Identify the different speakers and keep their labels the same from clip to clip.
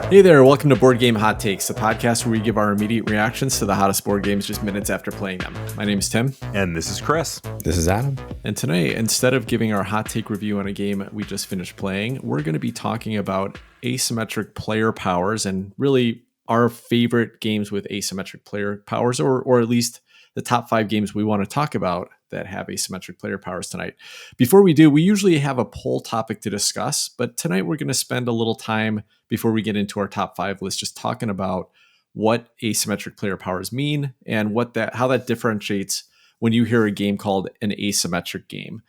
Speaker 1: Hey there, welcome to Board Game Hot Takes, the podcast where we give our immediate reactions to the hottest board games just minutes after playing them. My name is Tim.
Speaker 2: And this is Chris.
Speaker 3: This is Adam.
Speaker 1: And today, instead of giving our hot take review on a game we just finished playing, we're going to be talking about asymmetric player powers and really our favorite games with asymmetric player powers, or at least the top 5 games we want to talk about that have asymmetric player powers tonight. Before we do, we usually have a poll topic to discuss, but tonight we're going to spend a little time before we get into our top 5 list just talking about what asymmetric player powers mean and how that differentiates when you hear a game called an asymmetric game.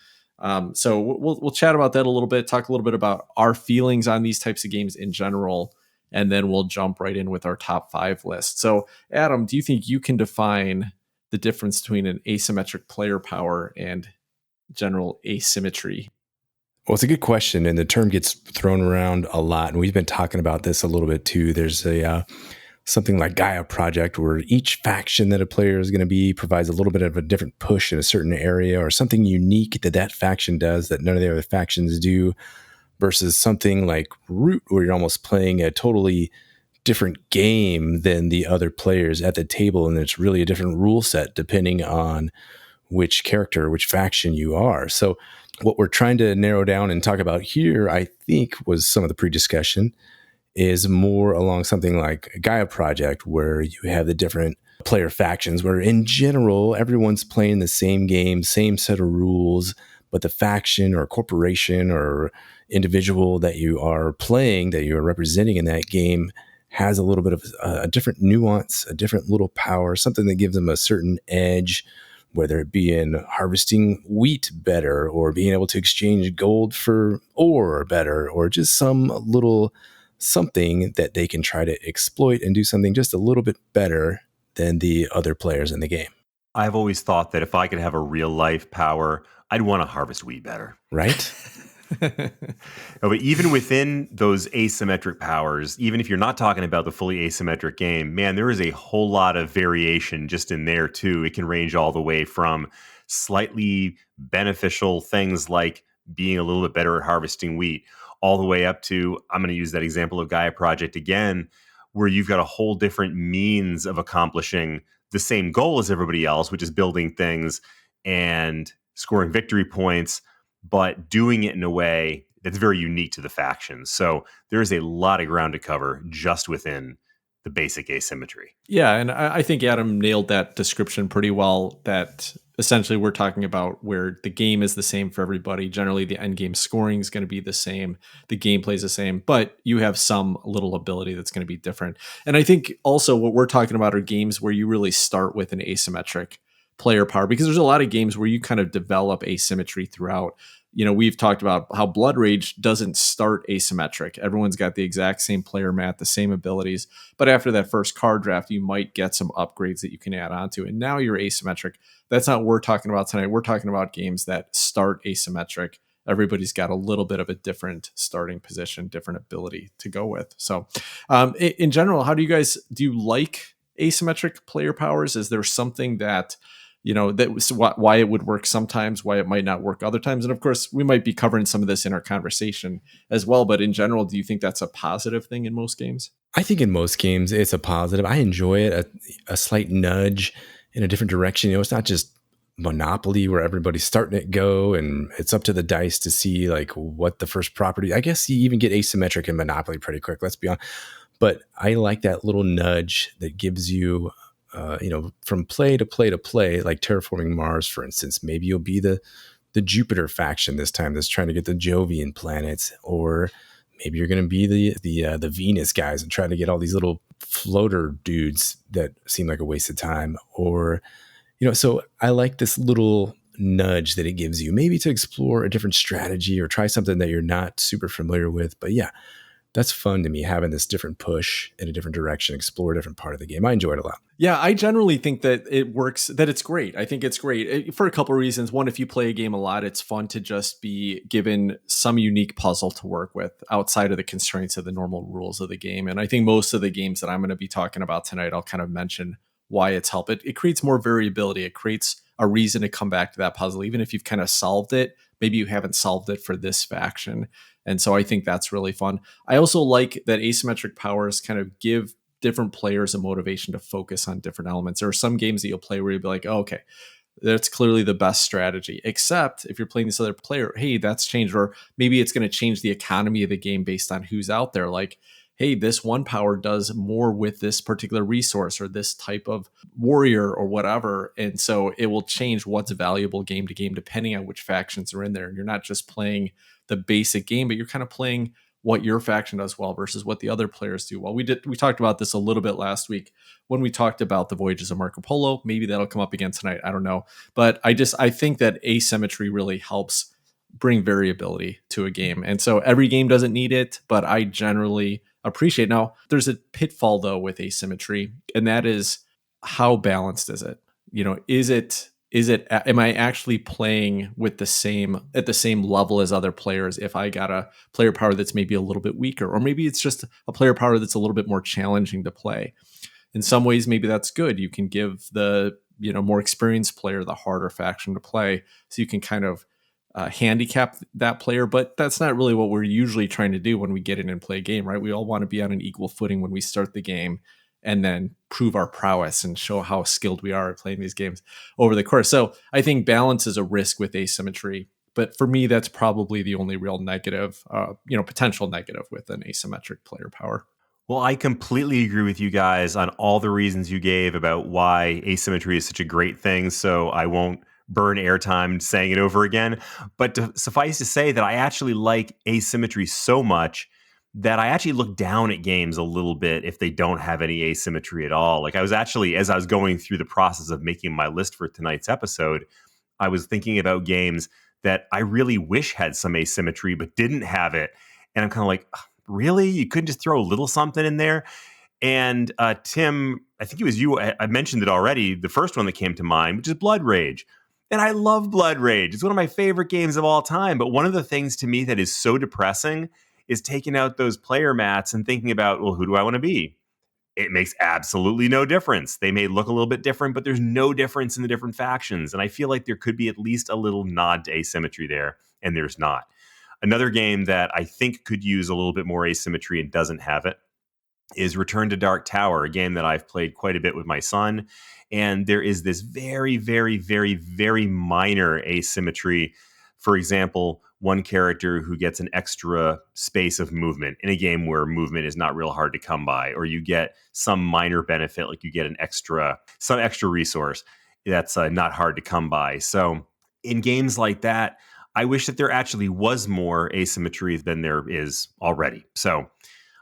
Speaker 1: So we'll chat about that a little bit, talk a little bit about our feelings on these types of games in general, and then we'll jump right in with our top 5 list. So Adam, do you think you can define the difference between an asymmetric player power and general asymmetry?
Speaker 3: Well, it's a good question, and the term gets thrown around a lot, and we've been talking about this a little bit too. There's something like Gaia Project, where each faction that a player is going to be provides a little bit of a different push in a certain area, or something unique that faction does that none of the other factions do, versus something like Root, where you're almost playing a totally different game than the other players at the table, and it's really a different rule set depending on which character, which faction you are. So what we're trying to narrow down and talk about here, I think, was some of the pre-discussion, is more along something like Gaia Project, where you have the different player factions, where in general, everyone's playing the same game, same set of rules, but the faction or corporation or individual that you are playing, that you're representing in that game, has a little bit of a different nuance, a different little power, something that gives them a certain edge, whether it be in harvesting wheat better, or being able to exchange gold for ore better, or just some little something that they can try to exploit and do something just a little bit better than the other players in the game.
Speaker 2: I've always thought that if I could have a real life power, I'd want to harvest wheat better.
Speaker 3: Right?
Speaker 2: But even within those asymmetric powers, even if you're not talking about the fully asymmetric game, man, there is a whole lot of variation just in there too. It can range all the way from slightly beneficial things like being a little bit better at harvesting wheat, all the way up to, I'm going to use that example of Gaia Project again, where you've got a whole different means of accomplishing the same goal as everybody else, which is building things and scoring victory points, but doing it in a way that's very unique to the factions. So there's a lot of ground to cover just within the basic asymmetry.
Speaker 1: Yeah, and I think Adam nailed that description pretty well, that essentially we're talking about where the game is the same for everybody. Generally, the end game scoring is going to be the same. The gameplay is the same, but you have some little ability that's going to be different. And I think also what we're talking about are games where you really start with an asymmetric player power, because there's a lot of games where you kind of develop asymmetry throughout. You know, we've talked about how Blood Rage doesn't start asymmetric. Everyone's got the exact same player mat, the same abilities. But after that first card draft, you might get some upgrades that you can add on to. And now you're asymmetric. That's not what we're talking about tonight. We're talking about games that start asymmetric. Everybody's got a little bit of a different starting position, different ability to go with. So in general, do you like asymmetric player powers? Is there something that, you know, that was why it would work sometimes, why it might not work other times? And of course, we might be covering some of this in our conversation as well. But in general, do you think that's a positive thing in most games?
Speaker 3: I think in most games, it's a positive. I enjoy it, a slight nudge in a different direction. You know, it's not just Monopoly where everybody's starting to go and it's up to the dice to see like what the first property. I guess you even get asymmetric in Monopoly pretty quick, let's be honest. But I like that little nudge that gives you from play to play to play, like Terraforming Mars, for instance. Maybe you'll be the Jupiter faction this time that's trying to get the Jovian planets, or maybe you're going to be the Venus guys and try to get all these little floater dudes that seem like a waste of time. Or, so I like this little nudge that it gives you, maybe to explore a different strategy or try something that you're not super familiar with. But yeah, that's fun to me, having this different push in a different direction, explore a different part of the game. I enjoy it a lot.
Speaker 1: Yeah, I generally think that it works, that it's great. I think it's great for a couple of reasons. One, if you play a game a lot, it's fun to just be given some unique puzzle to work with outside of the constraints of the normal rules of the game. And I think most of the games that I'm going to be talking about tonight, I'll kind of mention why it's helped. It creates more variability. It creates a reason to come back to that puzzle, even if you've kind of solved it. Maybe you haven't solved it for this faction. And so I think that's really fun. I also like that asymmetric powers kind of give different players a motivation to focus on different elements. There are some games that you'll play where you'll be like, oh, okay, that's clearly the best strategy. Except if you're playing this other player, hey, that's changed. Or maybe it's going to change the economy of the game based on who's out there. Like, hey, this one power does more with this particular resource or this type of warrior or whatever. And so it will change what's valuable game to game depending on which factions are in there. And you're not just playing the basic game, but you're kind of playing what your faction does well versus what the other players do well. We talked about this a little bit last week when we talked about the Voyages of Marco Polo. Maybe that'll come up again tonight. I don't know. But I think that asymmetry really helps bring variability to a game. And so every game doesn't need it, but I generally appreciate. Now, there's a pitfall though with asymmetry, and that is how balanced is it? Am I actually playing with at the same level as other players if I got a player power that's maybe a little bit weaker, or maybe it's just a player power that's a little bit more challenging to play? In some ways, maybe that's good. You can give the more experienced player the harder faction to play, so you can kind of handicap that player, but that's not really what we're usually trying to do when we get in and play a game, right? We all want to be on an equal footing when we start the game and then prove our prowess and show how skilled we are at playing these games over the course. So I think balance is a risk with asymmetry, but for me, that's probably the only real negative, potential negative with an asymmetric player power.
Speaker 2: Well, I completely agree with you guys on all the reasons you gave about why asymmetry is such a great thing. So I won't burn airtime saying it over again. But to suffice to say that I actually like asymmetry so much that I actually look down at games a little bit if they don't have any asymmetry at all. Like I was actually, as I was going through the process of making my list for tonight's episode, I was thinking about games that I really wish had some asymmetry but didn't have it. And I'm kind of like, really? You couldn't just throw a little something in there? And Tim, I think it was you, I mentioned it already, the first one that came to mind, which is Blood Rage. And I love Blood Rage. It's one of my favorite games of all time. But one of the things to me that is so depressing is taking out those player mats and thinking about, well, who do I want to be? It makes absolutely no difference. They may look a little bit different, but there's no difference in the different factions. And I feel like there could be at least a little nod to asymmetry there, and there's not. Another game that I think could use a little bit more asymmetry and doesn't have it is Return to Dark Tower, a game that I've played quite a bit with my son. And there is this very, very, very, very minor asymmetry. For example, one character who gets an extra space of movement in a game where movement is not real hard to come by, or you get some minor benefit, like you get some extra resource that's not hard to come by. So in games like that, I wish that there actually was more asymmetry than there is already. So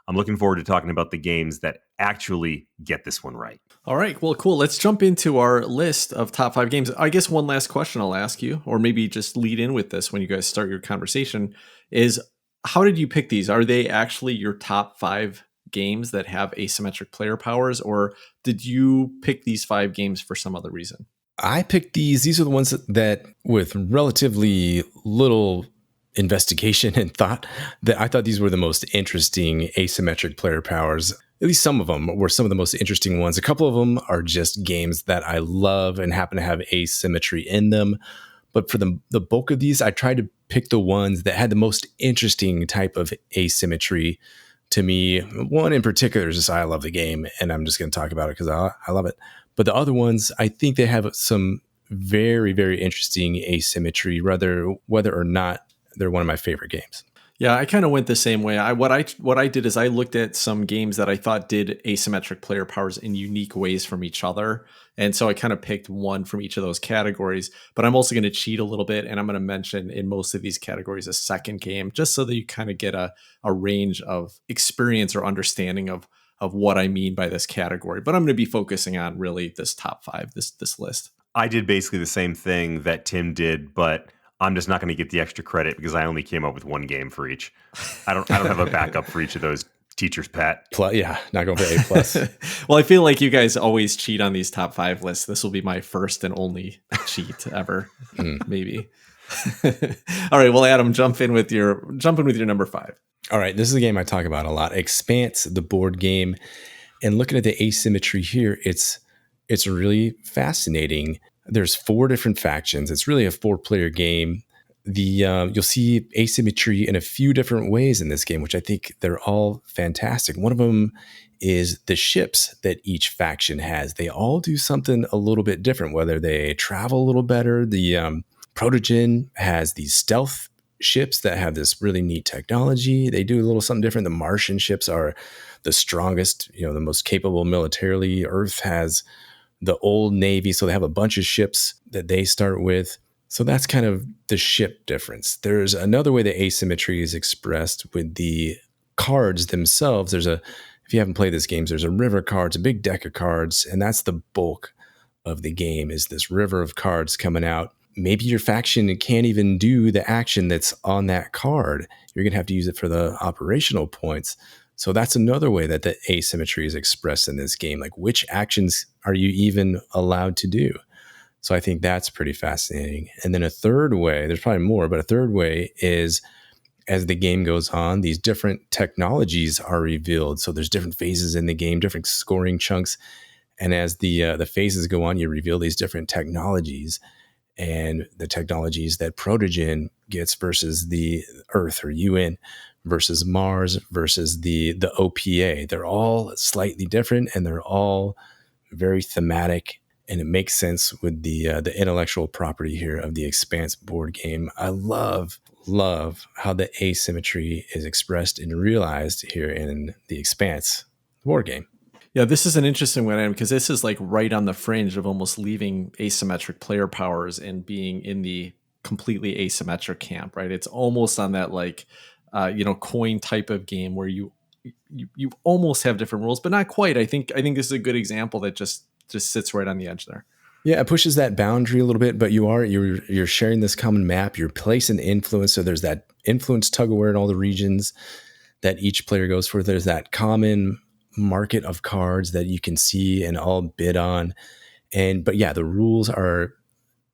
Speaker 2: I'm looking forward to talking about the games that actually get this one right.
Speaker 1: All right, well, cool. Let's jump into our list of top 5 games. I guess one last question I'll ask you, or maybe just lead in with this when you guys start your conversation, is how did you pick these? Are they actually your top 5 games that have asymmetric player powers, or did you pick these 5 games for some other reason?
Speaker 3: I picked these. These are the ones that with relatively little investigation and thought, that I thought these were the most interesting asymmetric player powers. At least some of them were some of the most interesting ones. A couple of them are just games that I love and happen to have asymmetry in them. But for the bulk of these, I tried to pick the ones that had the most interesting type of asymmetry to me. One in particular is just I love the game, and I'm just going to talk about it because I love it. But the other ones, I think they have some very, very interesting asymmetry, whether or not they're one of my favorite games.
Speaker 1: Yeah, I kind of went the same way. What I did is I looked at some games that I thought did asymmetric player powers in unique ways from each other. And so I kind of picked one from each of those categories. But I'm also going to cheat a little bit, and I'm going to mention in most of these categories a second game, just so that you kind of get a range of experience or understanding of what I mean by this category. But I'm going to be focusing on really this top 5, this list.
Speaker 2: I did basically the same thing that Tim did, but I'm just not going to get the extra credit because I only came up with one game for each. I don't have a backup for each of those teachers, Pat.
Speaker 3: Yeah, not going for A+.
Speaker 1: Well, I feel like you guys always cheat on these top 5 lists. This will be my first and only cheat ever, maybe. All right, well, Adam, jump in with your number 5.
Speaker 3: All right, this is a game I talk about a lot. Expanse, the board game, and looking at the asymmetry here, it's really fascinating. There's 4 different factions. It's really a 4-player game. you'll see asymmetry in a few different ways in this game, which I think they're all fantastic. One of them is the ships that each faction has. They all do something a little bit different, whether they travel a little better. The Protogen has these stealth ships that have this really neat technology. They do a little something different. The Martian ships are the strongest, the most capable militarily. Earth has the old Navy, so they have a bunch of ships that they start with. So that's kind of the ship difference. There's another way that asymmetry is expressed with the cards themselves. If you haven't played this game, there's a river card. It's a big deck of cards, and that's the bulk of the game, is this river of cards coming out. Maybe your faction can't even do the action that's on that card. You're going to have to use it for the operational points. So that's another way that the asymmetry is expressed in this game. Like, which actions are you even allowed to do? So I think that's pretty fascinating. And then a third way, there's probably more, but a third way is, as the game goes on, these different technologies are revealed. So there's different phases in the game, different scoring chunks. And as the phases go on, you reveal these different technologies, and the technologies that Protogen gets versus the Earth or UN versus Mars versus the OPA. They're all slightly different, and they're all very thematic, and it makes sense with the intellectual property here of the Expanse board game. I love how the asymmetry is expressed and realized here in the Expanse board game.
Speaker 1: Yeah, this is an interesting one, because this is like right on the fringe of almost leaving asymmetric player powers and being in the completely asymmetric camp, right? It's almost on that coin type of game where you almost have different rules, but not quite. I think this is a good example that just sits right on the edge there.
Speaker 3: Yeah, it pushes that boundary a little bit, but you're sharing this common map. You're placing influence, so there's that influence tug of war in all the regions that each player goes for. There's that common market of cards that you can see and all bid on. But yeah, the rules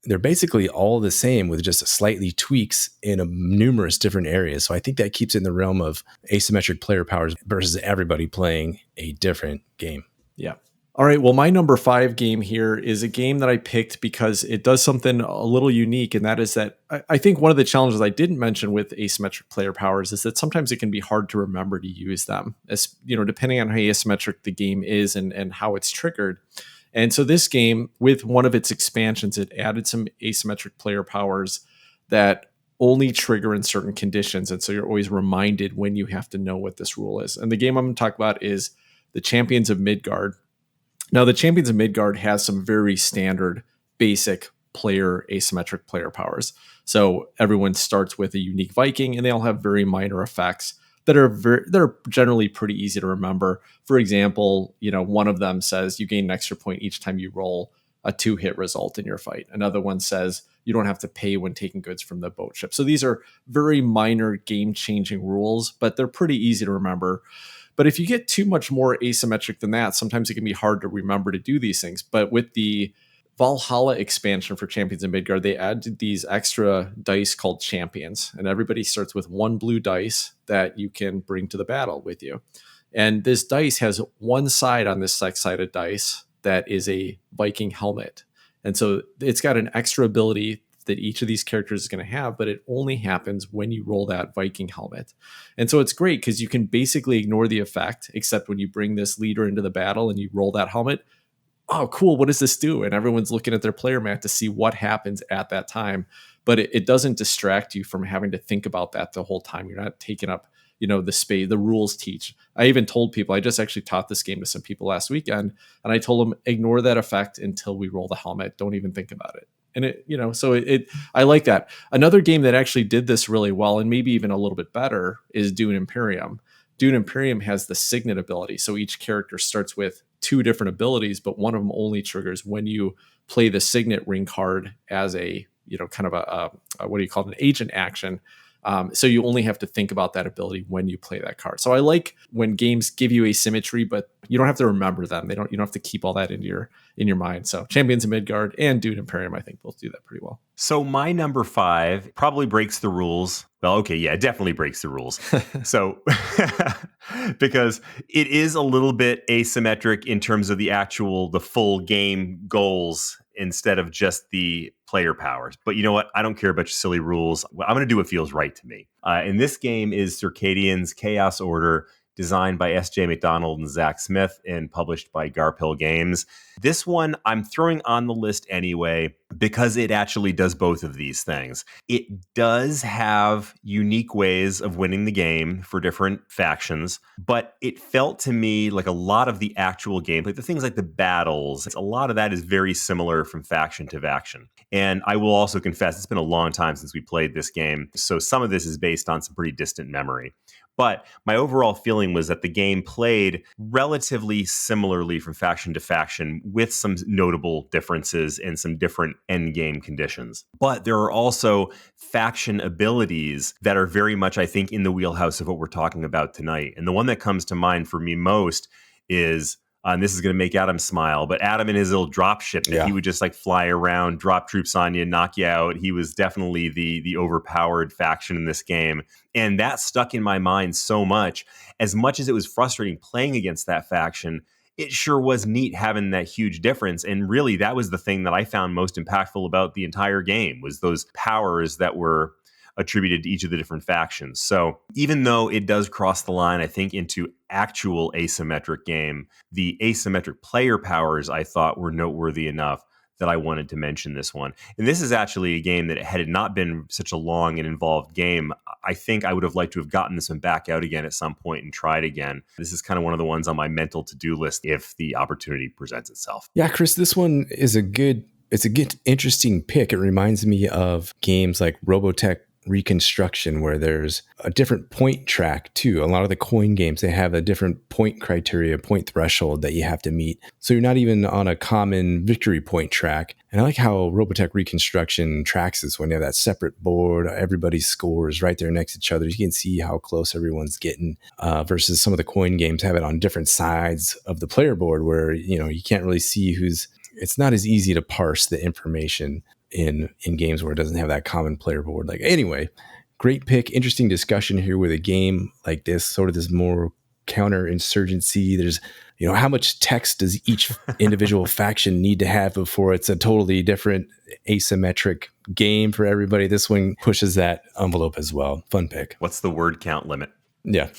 Speaker 3: they're basically all the same with just slightly tweaks in numerous different areas. So I think that keeps it in the realm of asymmetric player powers versus everybody playing a different game.
Speaker 1: Yeah. All right. Well, my number 5 game here is a game that I picked because it does something a little unique. And that is that I think one of the challenges I didn't mention with asymmetric player powers is that sometimes it can be hard to remember to use them, as depending on how asymmetric the game is and how it's triggered. And so this game, with one of its expansions, it added some asymmetric player powers that only trigger in certain conditions. And so you're always reminded when you have to know what this rule is. And the game I'm going to talk about is the Champions of Midgard. Now, the Champions of Midgard has some very standard, basic asymmetric player powers. So everyone starts with a unique Viking, and they all have very minor effects that they're generally pretty easy to remember. For example, one of them says you gain an extra point each time you roll a 2-hit result in your fight. Another one says you don't have to pay when taking goods from the boat ship. So these are very minor game-changing rules, but they're pretty easy to remember. But if you get too much more asymmetric than that, sometimes it can be hard to remember to do these things. But with the Valhalla expansion for Champions of Midgard, they added these extra dice called Champions. And everybody starts with 1 blue dice that you can bring to the battle with you. And this dice has one side on this 6-sided dice that is a Viking helmet. And so it's got an extra ability that each of these characters is going to have, but it only happens when you roll that Viking helmet. And so it's great because you can basically ignore the effect, except when you bring this leader into the battle and you roll that helmet. Oh, cool. What does this do? And everyone's looking at their player mat to see what happens at that time. But it doesn't distract you from having to think about that the whole time. You're not taking up, the space. The rules teach. I even told people, I just actually taught this game to some people last weekend, and I told them, ignore that effect until we roll the helmet. Don't even think about it. And so I like that. Another game that actually did this really well, and maybe even a little bit better, is Dune Imperium. Dune Imperium has the signet ability. So each character starts with 2 different abilities, but one of them only triggers when you play the signet ring card as a, kind of an agent action. So you only have to think about that ability when you play that card. So I like when games give you asymmetry, but you don't have to remember them. You don't have to keep all that in your mind. So Champions of Midgard and Dune Imperium, I think, both do that pretty well.
Speaker 2: So my number 5 probably breaks the rules. Well, okay, yeah, it definitely breaks the rules. So because it is a little bit asymmetric in terms of the full game goals instead of just the player powers. But you know what? I don't care about your silly rules. I'm going to do what feels right to me. And this game is Circadians Chaos Order, designed by S.J. McDonald and Zach Smith and published by Garphill Games. This one I'm throwing on the list anyway because it actually does both of these things. It does have unique ways of winning the game for different factions, but it felt to me like a lot of the actual gameplay, the things like the battles, a lot of that is very similar from faction to faction. And I will also confess, it's been a long time since we played this game, so some of this is based on some pretty distant memory. But my overall feeling was that the game played relatively similarly from faction to faction with some notable differences and some different end game conditions. But there are also faction abilities that are very much, I think, in the wheelhouse of what we're talking about tonight. And the one that comes to mind for me most is, and this is going to make Adam smile, but Adam and his little drop ship that he would just like fly around, drop troops on you, knock you out. He was definitely the overpowered faction in this game. And that stuck in my mind so much. As much as it was frustrating playing against that faction, it sure was neat having that huge difference. And really, that was the thing that I found most impactful about the entire game, was those powers that were attributed to each of the different factions. So even though it does cross the line, I think, into actual asymmetric game, the asymmetric player powers I thought were noteworthy enough that I wanted to mention this one. And this is actually a game that, had it not been such a long and involved game, I think I would have liked to have gotten this one back out again at some point and tried again. This is kind of one of the ones on my mental to-do list if the opportunity presents itself.
Speaker 3: Yeah, Chris, this one is a good, interesting pick. It reminds me of games like Robotech Reconstruction, where there's a different point track too. A lot of the coin games, they have a different point criteria, point threshold that you have to meet. So you're not even on a common victory point track. And I like how Robotech Reconstruction tracks this when you have that separate board. Everybody's scores right there next to each other. You can see how close everyone's getting, versus some of the coin games have it on different sides of the player board where, you can't really see it's not as easy to parse the information in games where it doesn't have that common player board. Anyway, great pick. Interesting discussion here with a game like this, sort of this more counterinsurgency. There's, how much text does each individual faction need to have before it's a totally different asymmetric game for everybody? This one pushes that envelope as well. Fun pick.
Speaker 2: What's the word count limit?
Speaker 3: Yeah.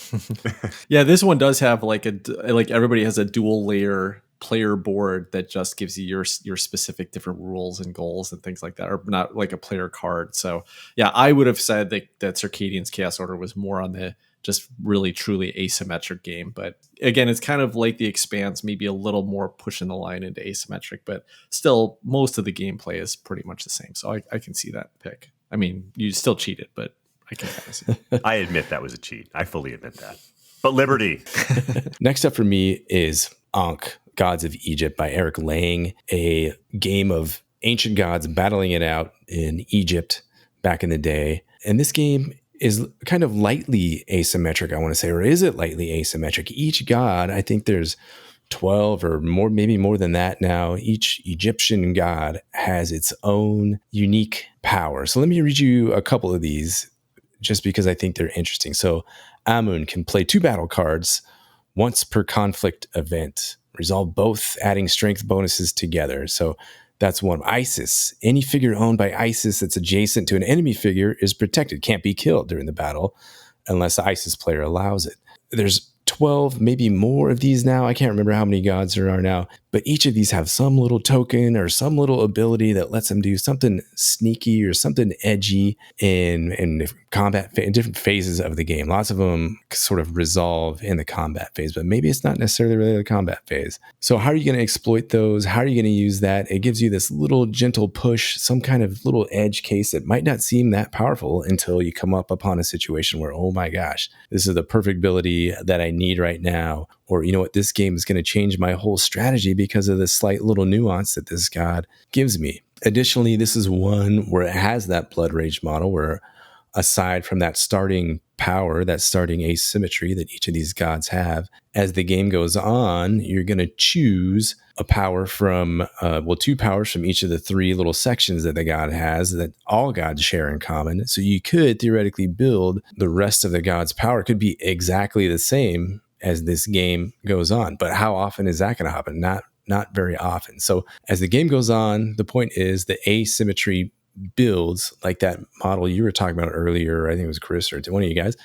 Speaker 1: Yeah, this one does have like everybody has a dual layer player board that just gives you your specific different rules and goals and things like that, or not like a player card. So yeah, I would have said that Circadians Chaos Order was more on the just really truly asymmetric game. But again, it's kind of like the Expanse, maybe a little more pushing the line into asymmetric, but still most of the gameplay is pretty much the same. So I can see that pick. I mean, you still cheated, but I can kind of see it.
Speaker 2: I admit that was a cheat. I fully admit that. But Liberty.
Speaker 3: Next up for me is Ankh, Gods of Egypt by Eric Lang, a game of ancient gods battling it out in Egypt back in the day. And this game is kind of lightly asymmetric, I want to say, or is it lightly asymmetric? Each god, I think there's 12 or more, maybe more than that now. Each Egyptian god has its own unique power. So let me read you a couple of these just because I think they're interesting. So Amun can play 2 battle cards once per conflict event. Resolve both, adding strength bonuses together. So that's one. Isis. Any figure owned by Isis that's adjacent to an enemy figure is protected, can't be killed during the battle unless the Isis player allows it. There's 12, maybe more of these now. I can't remember how many gods there are now, but each of these have some little token or some little ability that lets them do something sneaky or something edgy in combat, in different phases of the game. Lots of them sort of resolve in the combat phase, but maybe it's not necessarily really the combat phase. So how are you going to exploit those? How are you going to use that? It gives you this little gentle push, some kind of little edge case that might not seem that powerful until you come up upon a situation where, oh my gosh, this is the perfect ability that I need right now. Or, you know what, this game is going to change my whole strategy because of the slight little nuance that this god gives me. Additionally, this is one where it has that Blood Rage model where, aside from that starting power, that starting asymmetry that each of these gods have, as the game goes on, you're going to choose a power from, 2 powers from each of the 3 little sections that the god has that all gods share in common. So you could theoretically build the rest of the god's power could be exactly the same as this game goes on. But how often is that going to happen? Not not very often. So as the game goes on, the point is the asymmetry builds, like that model you were talking about earlier. I think it was Chris or one of you guys,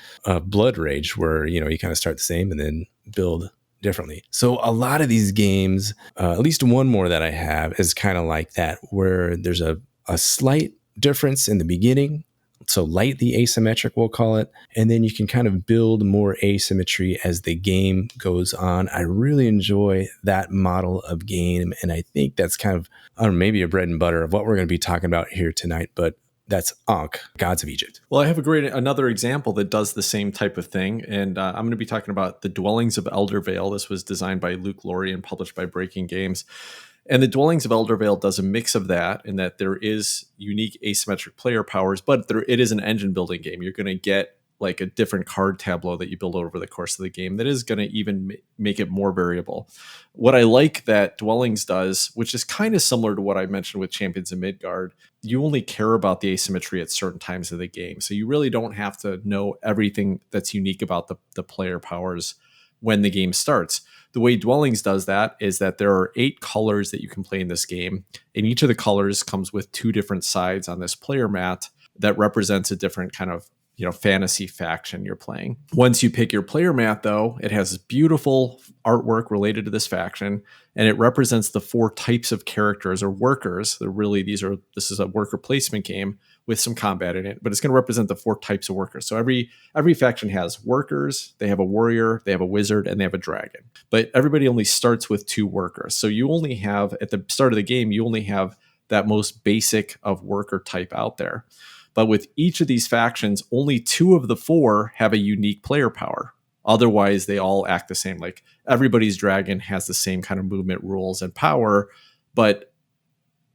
Speaker 3: Blood Rage, where, you kind of start the same and then build differently. So a lot of these games, at least one more that I have, is kind of like that, where there's a slight difference in the beginning. So lightly asymmetric, we'll call it. And then you can kind of build more asymmetry as the game goes on. I really enjoy that model of game. And I think that's kind of, I don't know, maybe a bread and butter of what we're going to be talking about here tonight. But that's Ankh, Gods of Egypt.
Speaker 1: Well, I have another example that does the same type of thing. And I'm going to be talking about the Dwellings of Eldervale. This was designed by Luke Laurie and published by Breaking Games. And the Dwellings of Eldervale does a mix of that, in that there is unique asymmetric player powers, but it is an engine building game. You're going to get like a different card tableau that you build over the course of the game that is going to even make it more variable. What I like that Dwellings does, which is kind of similar to what I mentioned with Champions of Midgard, you only care about the asymmetry at certain times of the game. So you really don't have to know everything that's unique about the player powers when the game starts. The way Dwellings does that is that there are 8 colors that you can play in this game, and each of the colors comes with 2 different sides on this player mat that represents a different kind of fantasy faction you're playing. Once you pick your player mat, though, it has beautiful artwork related to this faction, and it represents the 4 types of characters or workers. This is a worker placement game with some combat in it, but it's going to represent the 4 types of workers. So every faction has workers, they have a warrior, they have a wizard, and they have a dragon. But everybody only starts with 2 workers. So you only have, at the start of the game, you only have that most basic of worker type out there. But with each of these factions, only 2 of the 4 have a unique player power. Otherwise, they all act the same. Like everybody's dragon has the same kind of movement rules and power. But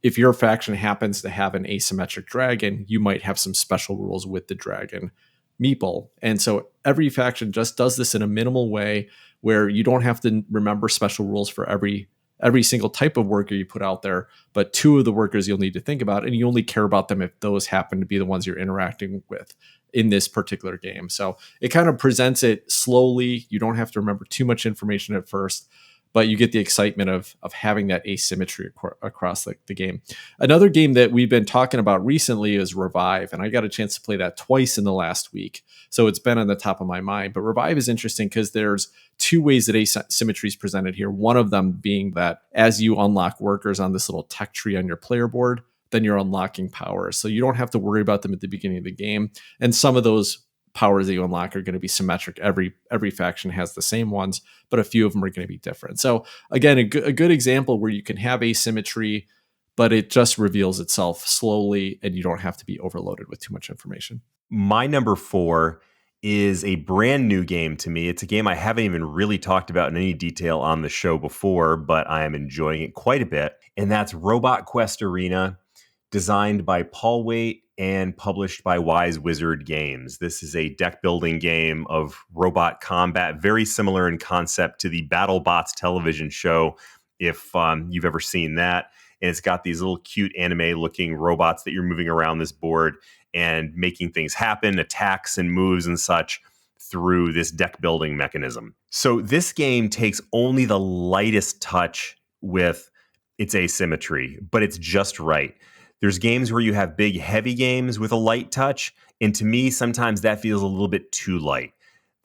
Speaker 1: if your faction happens to have an asymmetric dragon, you might have some special rules with the dragon meeple. And so every faction just does this in a minimal way where you don't have to remember special rules for every single type of worker you put out there, but 2 of the workers you'll need to think about, and you only care about them if those happen to be the ones you're interacting with in this particular game. So it kind of presents it slowly. You don't have to remember too much information at first, but you get the excitement of having that asymmetry across the game. Another game that we've been talking about recently is Revive, and I got a chance to play that twice in the last week. So it's been on the top of my mind. But Revive is interesting because there's 2 ways that asymmetry is presented here. One of them being that as you unlock workers on this little tech tree on your player board, then you're unlocking powers. So you don't have to worry about them at the beginning of the game. And some of those powers that you unlock are going to be symmetric. Every faction has the same ones, but a few of them are going to be different. So again, a good example where you can have asymmetry, but it just reveals itself slowly and you don't have to be overloaded with too much information.
Speaker 2: My number 4 is a brand new game to me. It's a game I haven't even really talked about in any detail on the show before, but I am enjoying it quite a bit. And that's Robot Quest Arena, designed by Paul Waite and published by Wise Wizard Games. This is a deck building game of robot combat, very similar in concept to the BattleBots television show, if you've ever seen that. And it's got these little cute anime looking robots that you're moving around this board and making things happen, attacks and moves and such through this deck building mechanism. So this game takes only the lightest touch with its asymmetry, but it's just right. There's games where you have big, heavy games with a light touch, and to me, sometimes that feels a little bit too light.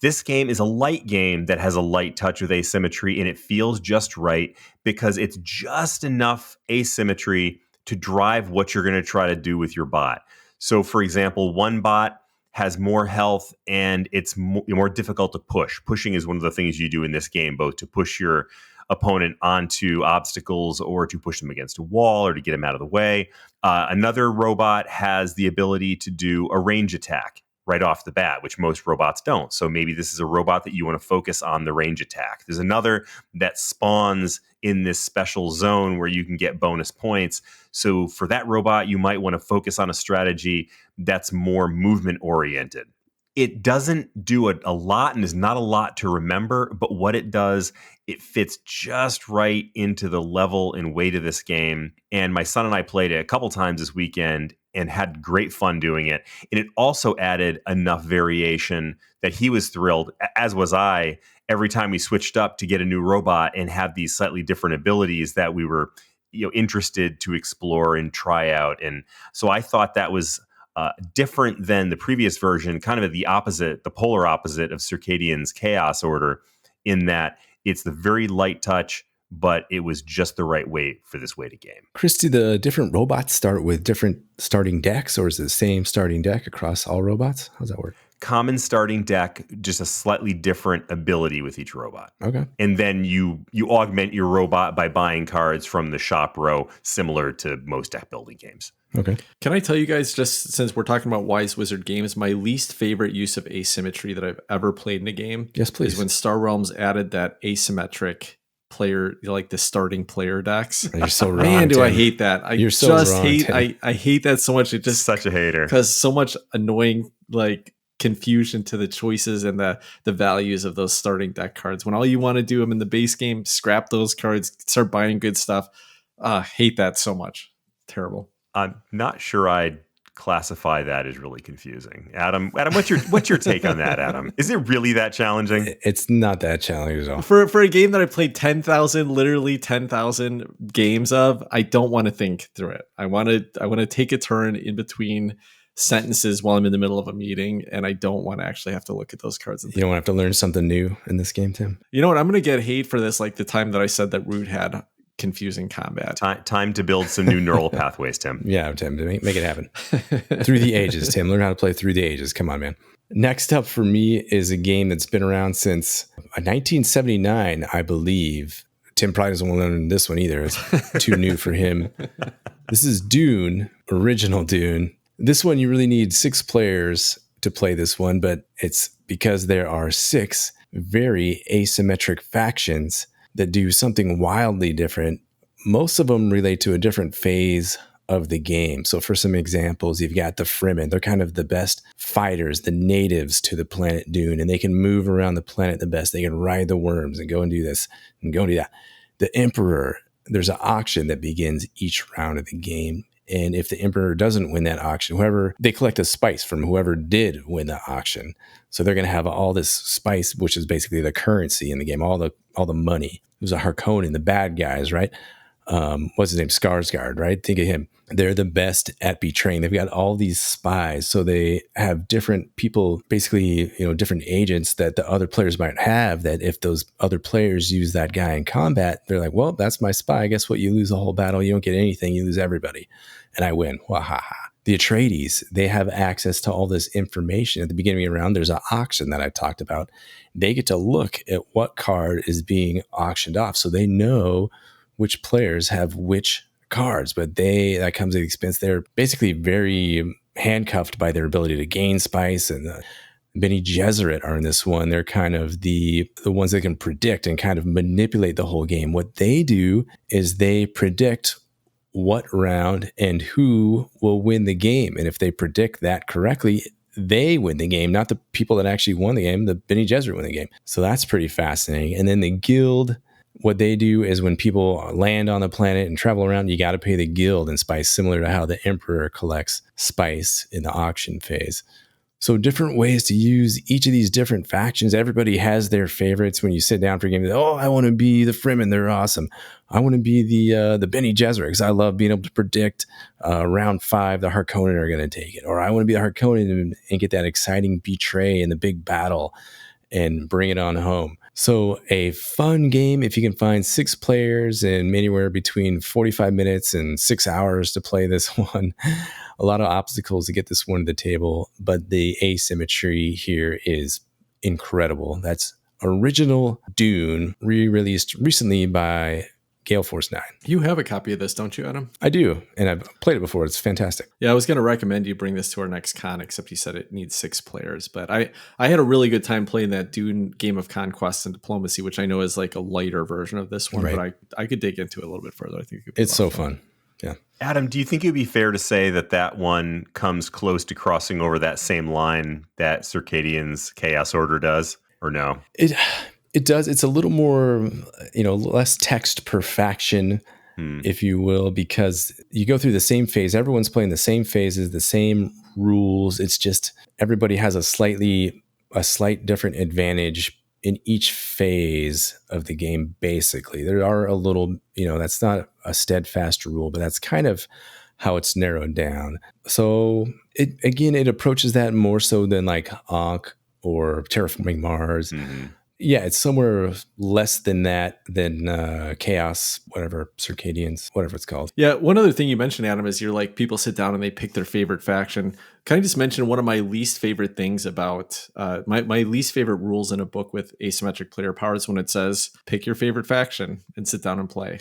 Speaker 2: This game is a light game that has a light touch with asymmetry, and it feels just right because it's just enough asymmetry to drive what you're going to try to do with your bot. So, for example, one bot has more health, and it's more difficult to push. Pushing is one of the things you do in this game, both to push your opponent onto obstacles or to push them against a wall or to get them out of the way. Another robot has the ability to do a range attack right off the bat, which most robots don't. So maybe this is a robot that you want to focus on the range attack. There's another that spawns in this special zone where you can get bonus points. So for that robot, you might want to focus on a strategy that's more movement oriented. It doesn't do a lot and is not a lot to remember, but what it does, it fits just right into the level and weight of this game. And my son and I played it a couple times this weekend, and had great fun doing it. And it also added enough variation that he was thrilled, as was I, every time we switched up to get a new robot and have these slightly different abilities that we were interested to explore and try out. And so I thought that was different than the previous version, kind of the opposite, the polar opposite of Circadians Chaos Order, in that it's the very light touch, but it was just the right weight for this weighted game.
Speaker 3: Chris, do the different robots start with different starting decks, or is it the same starting deck across all robots? How does that work?
Speaker 2: Common starting deck, just a slightly different ability with each robot.
Speaker 3: Okay.
Speaker 2: And then you augment your robot by buying cards from the shop row, similar to most deck building games.
Speaker 3: Okay.
Speaker 1: Can I tell you guys, just since we're talking about Wise Wizard games, my least favorite use of asymmetry that I've ever played in a game?
Speaker 3: Yes, please.
Speaker 1: Is when Star Realms added that asymmetric player, like the starting player decks.
Speaker 3: You're so wrong.
Speaker 1: Man, do
Speaker 3: Tim.
Speaker 1: I hate that.
Speaker 3: You're so
Speaker 1: just
Speaker 3: wrong,
Speaker 1: hate
Speaker 3: Tim.
Speaker 1: I hate that so much. It just
Speaker 2: Such a hater.
Speaker 1: because so much annoying confusion to the choices and the values of those starting deck cards. When all you want to do them in the base game, scrap those cards, start buying good stuff. Hate that so much. Terrible.
Speaker 2: I'm not sure I'd classify that as really confusing. Adam, what's your take on that, Adam? Is it really that challenging?
Speaker 3: It's not that challenging at all.
Speaker 1: For a game that I played 10,000 games of, I don't want to think through it. I want to take a turn in between sentences while I'm in the middle of a meeting, and I don't want to actually have to look at those cards. And
Speaker 3: You don't have to learn something new in this game, Tim.
Speaker 1: You know what? I'm going to get hate for this, like the time that I said that Root had confusing combat.
Speaker 2: Time to build some new neural pathways, Tim.
Speaker 3: Yeah, Tim, make it happen. Through the Ages, Tim. Learn how to play Through the Ages. Come on, man. Next up for me is a game that's been around since 1979, I believe. Tim probably doesn't want to learn this one either. It's too new for him. This is Dune, original Dune. This one, you really need 6 players to play this one, but it's because there are 6 very asymmetric factions that do something wildly different. Most of them relate to a different phase of the game. So for some examples, you've got the Fremen. They're kind of the best fighters, the natives to the planet Dune, and they can move around the planet the best. They can ride the worms and go and do this and go and do that. The Emperor, there's an auction that begins each round of the game. And if the Emperor doesn't win that auction, they collect a spice from whoever did win the auction. So they're going to have all this spice, which is basically the currency in the game, all the money. There's a Harkonnen, the bad guys, right? What's his name? Skarsgård, right? Think of him. They're the best at betraying. They've got all these spies. So they have different people, basically, different agents that the other players might have, that if those other players use that guy in combat, they're like, well, that's my spy. Guess what? You lose the whole battle. You don't get anything. You lose everybody. And I win. Wahaha. The Atreides, they have access to all this information. At the beginning of the round, there's an auction that I talked about. They get to look at what card is being auctioned off. So they know which players have which cards, but that comes at the expense. They're basically very handcuffed by their ability to gain spice. And Bene Gesserit are in this one. They're kind of the ones that can predict and kind of manipulate the whole game. What they do is they predict what round and who will win the game. And if they predict that correctly, they win the game, not the people that actually won the game. The Bene Gesserit win the game. So that's pretty fascinating. And then the guild, what they do is when people land on the planet and travel around, you got to pay the guild in spice, similar to how the Emperor collects spice in the auction phase. So different ways to use each of these different factions. Everybody has their favorites. When you sit down for a game, I want to be the Fremen. They're awesome. I want to be the Bene Gesserit because I love being able to predict round 5 the Harkonnen are going to take it. Or I want to be the Harkonnen and get that exciting betray in the big battle and bring it on home. So a fun game if you can find 6 players and anywhere between 45 minutes and 6 hours to play this one. A lot of obstacles to get this one to the table, but the asymmetry here is incredible. That's original Dune, re-released recently by Gale Force 9.
Speaker 1: You have a copy of this, don't you, Adam?
Speaker 3: I do, and I've played it before. It's fantastic.
Speaker 1: Yeah, I was going to recommend you bring this to our next con, except you said it needs 6 players. But I had a really good time playing that Dune Game of Conquest and Diplomacy, which I know is like a lighter version of this one,
Speaker 3: right.
Speaker 1: But I could dig into it a little bit further. I think
Speaker 3: it's so fun. Yeah.
Speaker 2: Adam, do you think it would be fair to say that one comes close to crossing over that same line that Circadians Chaos Order does, or no?
Speaker 3: It does. It's a little more, less text per faction. if you will, because you go through the same phase. Everyone's playing the same phases, the same rules. It's just everybody has a slight different advantage in each phase of the game. Basically, there are a little, that's not a steadfast rule, but that's kind of how it's narrowed down. So it approaches that more so than like Ankh or Terraforming Mars. Yeah, it's somewhere less than that, than Chaos, whatever, Circadians, whatever it's called.
Speaker 1: Yeah, one other thing you mentioned, Adam, is you're like, people sit down and they pick their favorite faction. Can I just mention one of my least favorite things about, my least favorite rules in a book with asymmetric player powers, when it says, pick your favorite faction and sit down and play.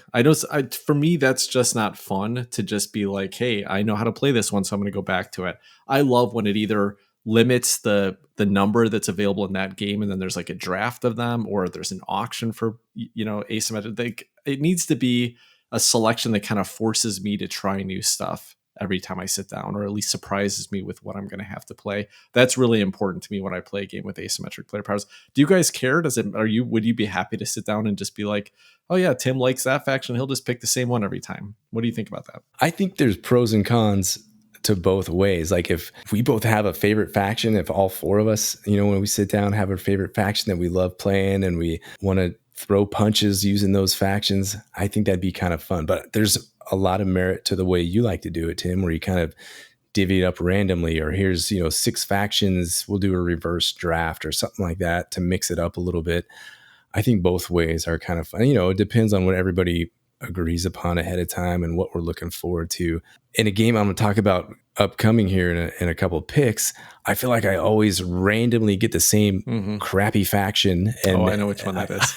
Speaker 1: For me, that's just not fun to just be like, hey, I know how to play this one, so I'm going to go back to it. I love when it either limits the number that's available in that game, and then there's like a draft of them, or there's an auction for asymmetric. It needs to be a selection that kind of forces me to try new stuff every time I sit down, or at least surprises me with what I'm going to have to play. That's really important to me when I play a game with asymmetric player powers. Do you guys care? Would you be happy to sit down and just be like, oh yeah, Tim likes that faction, he'll just pick the same one every time? What do you think about that?
Speaker 3: I think there's pros and cons to both ways. Like if we both have a favorite faction, if all four of us, when we sit down, have a favorite faction that we love playing and we want to throw punches using those factions, I think that'd be kind of fun. But there's a lot of merit to the way you like to do it, Tim, where you kind of divvy it up randomly, or here's, 6 factions, we'll do a reverse draft or something like that to mix it up a little bit. I think both ways are kind of fun. It depends on what everybody agrees upon ahead of time and what we're looking forward to. In a game I'm going to talk about upcoming here in a couple of picks, I feel like I always randomly get the same crappy faction. And
Speaker 1: I know which one that is.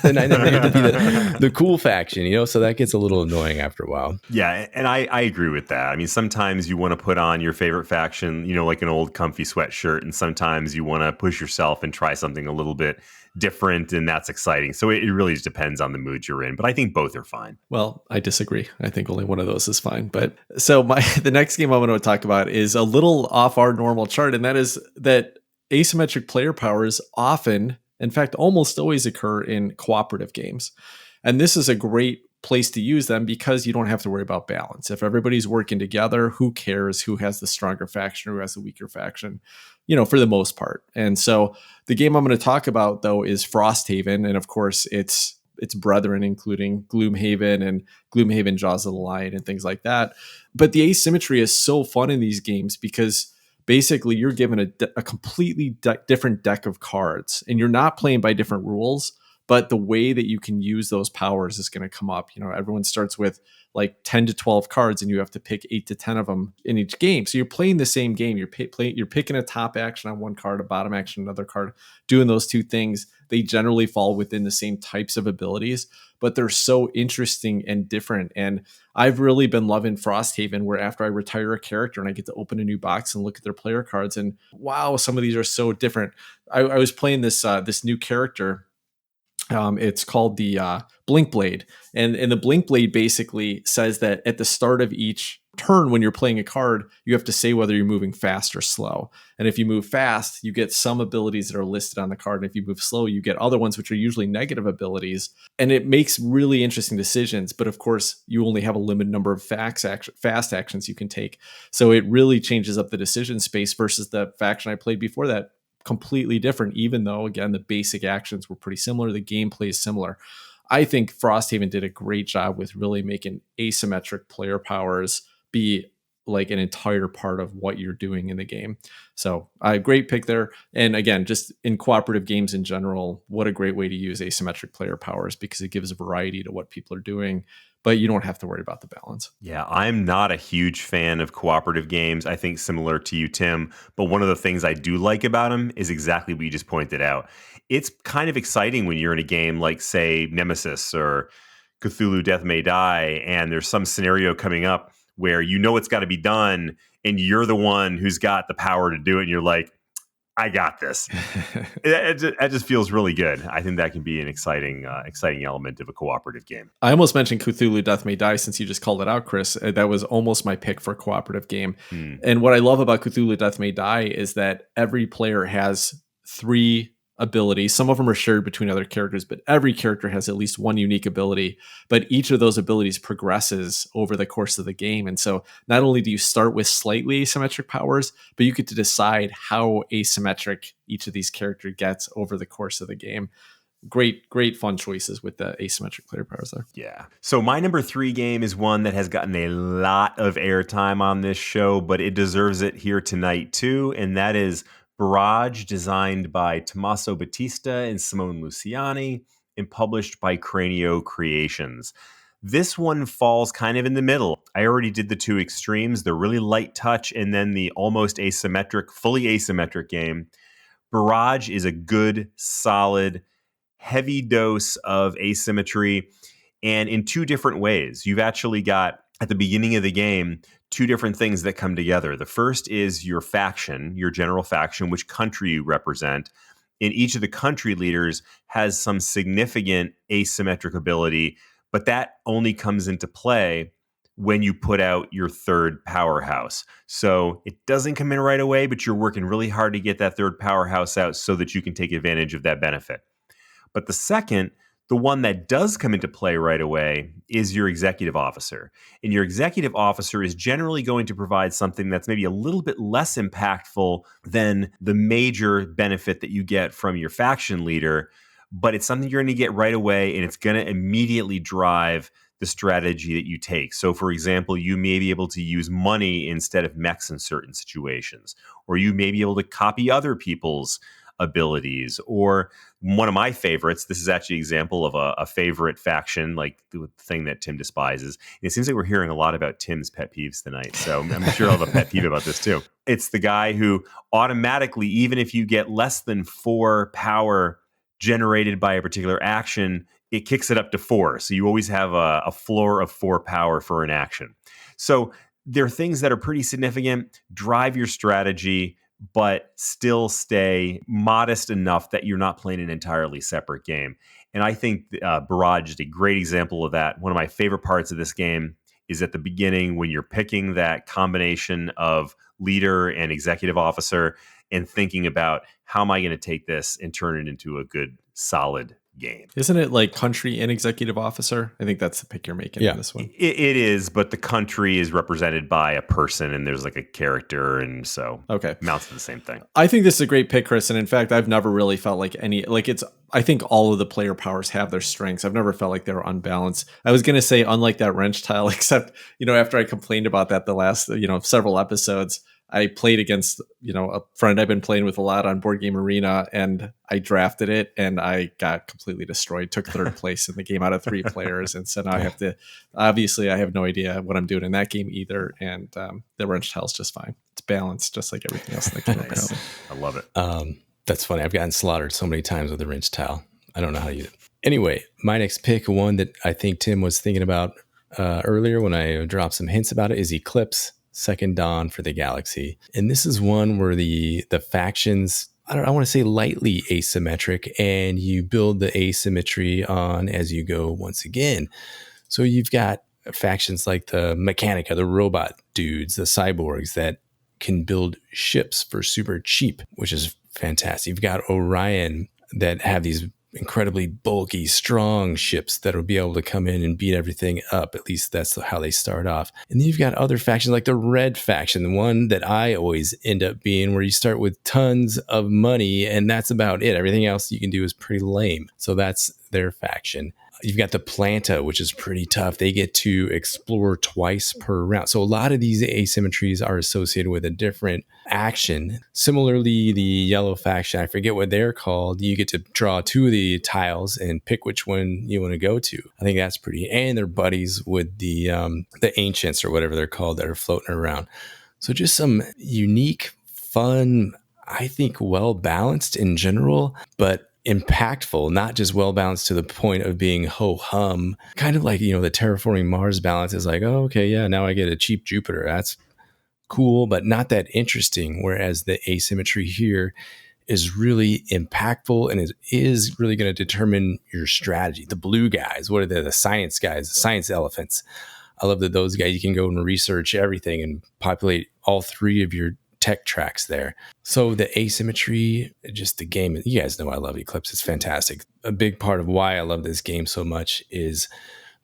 Speaker 3: And I never get to be the cool faction, so that gets a little annoying after a while.
Speaker 2: Yeah, and I agree with that. I mean, sometimes you want to put on your favorite faction, like an old comfy sweatshirt, and sometimes you want to push yourself and try something a little bit different, and that's exciting. So it really just depends on the mood you're in, but I think both are fine.
Speaker 1: Well, I disagree. I think only one of those is fine. But so the next game I want to talk about is a little off our normal chart, and that is that asymmetric player powers often, in fact, almost always occur in cooperative games. And this is a great place to use them because you don't have to worry about balance. If everybody's working together, who cares who has the stronger faction or who has the weaker faction, for the most part. And so the game I'm going to talk about, though, is Frosthaven. And of course, its brethren, including Gloomhaven and Gloomhaven Jaws of the Lion and things like that. But the asymmetry is so fun in these games because basically you're given a completely different deck of cards, and you're not playing by different rules, but the way that you can use those powers is going to come up. Everyone starts with like 10 to 12 cards, and you have to pick 8 to 10 of them in each game. So you're playing the same game. You're picking a top action on one card, a bottom action on another card, doing those two things. They generally fall within the same types of abilities, but they're so interesting and different. And I've really been loving Frosthaven, where after I retire a character and I get to open a new box and look at their player cards, and wow, some of these are so different. I was playing this new character. It's called the Blink Blade. And the Blink Blade basically says that at the start of each turn, when you're playing a card, you have to say whether you're moving fast or slow. And if you move fast, you get some abilities that are listed on the card. And if you move slow, you get other ones, which are usually negative abilities. And it makes really interesting decisions. But of course, you only have a limited number of fast actions you can take. So it really changes up the decision space versus the faction I played before that. Completely different, even though, again, the basic actions were pretty similar. The gameplay is similar. I think Frosthaven did a great job with really making asymmetric player powers be like an entire part of what you're doing in the game. So great pick there. And again, just in cooperative games in general, what a great way to use asymmetric player powers, because it gives variety to what people are doing, but you don't have to worry about the balance.
Speaker 2: Yeah, I'm not a huge fan of cooperative games. I think similar to you, Tim, but one of the things I do like about them is exactly what you just pointed out. It's kind of exciting when you're in a game like, say, Nemesis or Cthulhu Death May Die, and there's some scenario coming up where it's got to be done, and you're the one who's got the power to do it, and you're like, I got this. It just feels really good. I think that can be an exciting element of a cooperative game.
Speaker 1: I almost mentioned Cthulhu Death May Die since you just called it out, Chris. That was almost my pick for a cooperative game. And what I love about Cthulhu Death May Die is that every player has 3 abilities. Some of them are shared between other characters, but every character has at least one unique ability. But each of those abilities progresses over the course of the game. And so not only do you start with slightly asymmetric powers, but you get to decide how asymmetric each of these characters gets over the course of the game. Great fun choices with the asymmetric player powers there.
Speaker 2: Yeah. So my number 3 game is one that has gotten a lot of airtime on this show, but it deserves it here tonight too. And that is Barrage, designed by Tommaso Battista and Simone Luciani and published by Cranio Creations. This one falls kind of in the middle. I already did the two extremes, the really light touch and then the almost asymmetric, fully asymmetric game. Barrage is a good, solid, heavy dose of asymmetry, and in two different ways. You've actually got, at the beginning of the game, two different things that come together. The first is your faction, your general faction, which country you represent. And each of the country leaders has some significant asymmetric ability, but that only comes into play when you put out your third powerhouse. So it doesn't come in right away, but you're working really hard to get that third powerhouse out so that you can take advantage of that benefit. But the second, the one that does come into play right away, is your executive officer. And your executive officer is generally going to provide something that's maybe a little bit less impactful than the major benefit that you get from your faction leader, but it's something you're going to get right away, and it's going to immediately drive the strategy that you take. So, for example, you may be able to use money instead of mechs in certain situations, or you may be able to copy other people's abilities, or one of my favorites, this is actually an example of a favorite faction, like the thing that Tim despises. And it seems like we're hearing a lot about Tim's pet peeves tonight, so I'm sure I'll have a pet peeve about this too. It's the guy who automatically, even if you get less than 4 power generated by a particular action, it kicks it up to 4. So you always have a floor of 4 power for an action. So there are things that are pretty significant, drive your strategy, but still stay modest enough that you're not playing an entirely separate game. And I think Barrage is a great example of that. One of my favorite parts of this game is at the beginning when you're picking that combination of leader and executive officer and thinking about, how am I going to take this and turn it into a good, solid game?
Speaker 1: Isn't it like country and executive officer? I think that's the pick you're making in this one.
Speaker 2: It is, but the country is represented by a person and there's like a character, and so amounts to the same thing.
Speaker 1: I think this is a great pick, Chris, and in fact, I've never really felt like I think all of the player powers have their strengths. I've never felt like they were unbalanced. I was going to say, unlike that wrench tile, except, after I complained about that the last, several episodes, I played against, a friend I've been playing with a lot on Board Game Arena, and I drafted it and I got completely destroyed, took third place in the game out of 3 players. And so now obviously I have no idea what I'm doing in that game either. And the wrench tile is just fine. It's balanced just like everything else in the game.
Speaker 2: Nice. I love it.
Speaker 3: That's funny. I've gotten slaughtered so many times with the wrench tile. I don't know how to use it. Anyway, my next pick, one that I think Tim was thinking about earlier when I dropped some hints about it, is Eclipse, Second Dawn for the Galaxy. And this is one where the factions, I want to say lightly asymmetric, and you build the asymmetry on as you go once again. So you've got factions like the Mechanica, the robot dudes, the cyborgs that can build ships for super cheap, which is fantastic. You've got Orion that have these incredibly bulky, strong ships that will be able to come in and beat everything up. At least that's how they start off. And then you've got other factions like the Red faction, the one that I always end up being, where you start with tons of money and that's about it. Everything else you can do is pretty lame. So that's their faction. You've got the Planta, which is pretty tough. They get to explore twice per round. So a lot of these asymmetries are associated with a different action. Similarly, the Yellow faction, I forget what they're called. You get to draw 2 of the tiles and pick which one you want to go to. I think that's pretty. And they're buddies with the Ancients or whatever they're called that are floating around. So just some unique, fun, I think well-balanced in general, but impactful, not just well balanced to the point of being ho-hum. Kind of like, the terraforming Mars balance is like, oh, okay, yeah, now I get a cheap Jupiter. That's cool, but not that interesting. Whereas the asymmetry here is really impactful and is really going to determine your strategy. The blue guys, what are they? The science guys, the science elephants. I love that those guys, you can go and research everything and populate all 3 of your tech tracks there. So the asymmetry, just the game, you guys know I love Eclipse. It's fantastic. A big part of why I love this game so much is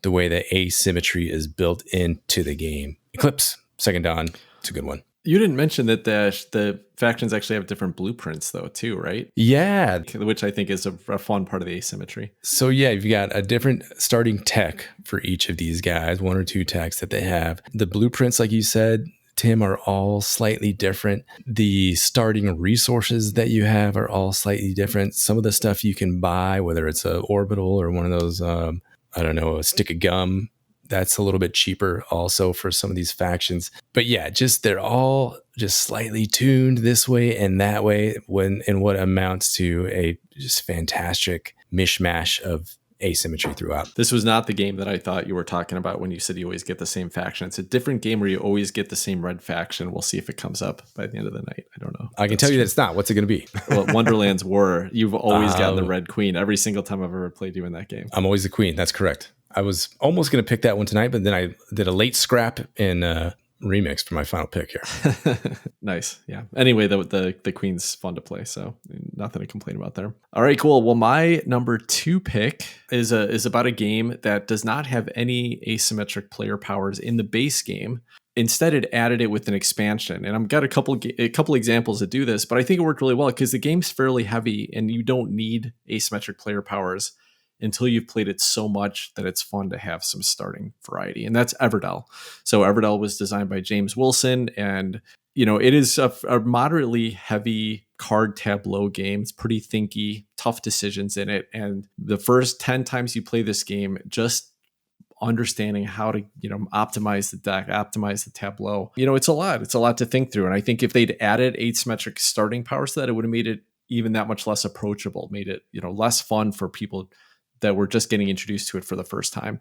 Speaker 3: the way that asymmetry is built into the game. Eclipse, Second Dawn, it's a good one.
Speaker 1: You didn't mention that the factions actually have different blueprints, though, too, right?
Speaker 3: Yeah.
Speaker 1: Which I think is a fun part of the asymmetry.
Speaker 3: So, yeah, you've got a different starting tech for each of these guys, 1 or 2 techs that they have. The blueprints, like you said, Tim, are all slightly different. The starting resources that you have are all slightly different. Some of the stuff you can buy, whether it's an orbital or one of those, a stick of gum, that's a little bit cheaper also for some of these factions. But yeah, they're all just slightly tuned this way and that way in what amounts to a just fantastic mishmash of asymmetry throughout.
Speaker 1: This was not the game that I thought you were talking about when you said you always get the same faction. It's a different game where you always get the same red faction. We'll see if it comes up by the end of the night. I don't know.
Speaker 3: I can tell you that it's not. What's it going to be?
Speaker 1: Well, Wonderland's War. You've always gotten the red queen every single time I've ever played you in that game.
Speaker 3: I'm always the queen. That's correct. I was almost going to pick that one tonight, but then I did a late scrap in remix for my final pick here.
Speaker 1: Nice. Yeah. Anyway, the queen's fun to play, so nothing to complain about there. All right, cool. Well, my number 2 pick is about a game that does not have any asymmetric player powers in the base game. Instead, it added it with an expansion, and I've got a couple examples that do this, but I think it worked really well because the game's fairly heavy, and you don't need asymmetric player powers until you've played it so much that it's fun to have some starting variety. And that's Everdell. So Everdell was designed by James Wilson, and it is a moderately heavy card tableau game. It's pretty thinky, tough decisions in it. And the first 10 times you play this game, just understanding how to, optimize the deck, optimize the tableau. It's a lot to think through. And I think if they'd added asymmetric starting powers to that, it would have made it even that much less approachable, made it, less fun for people that were just getting introduced to it for the first time.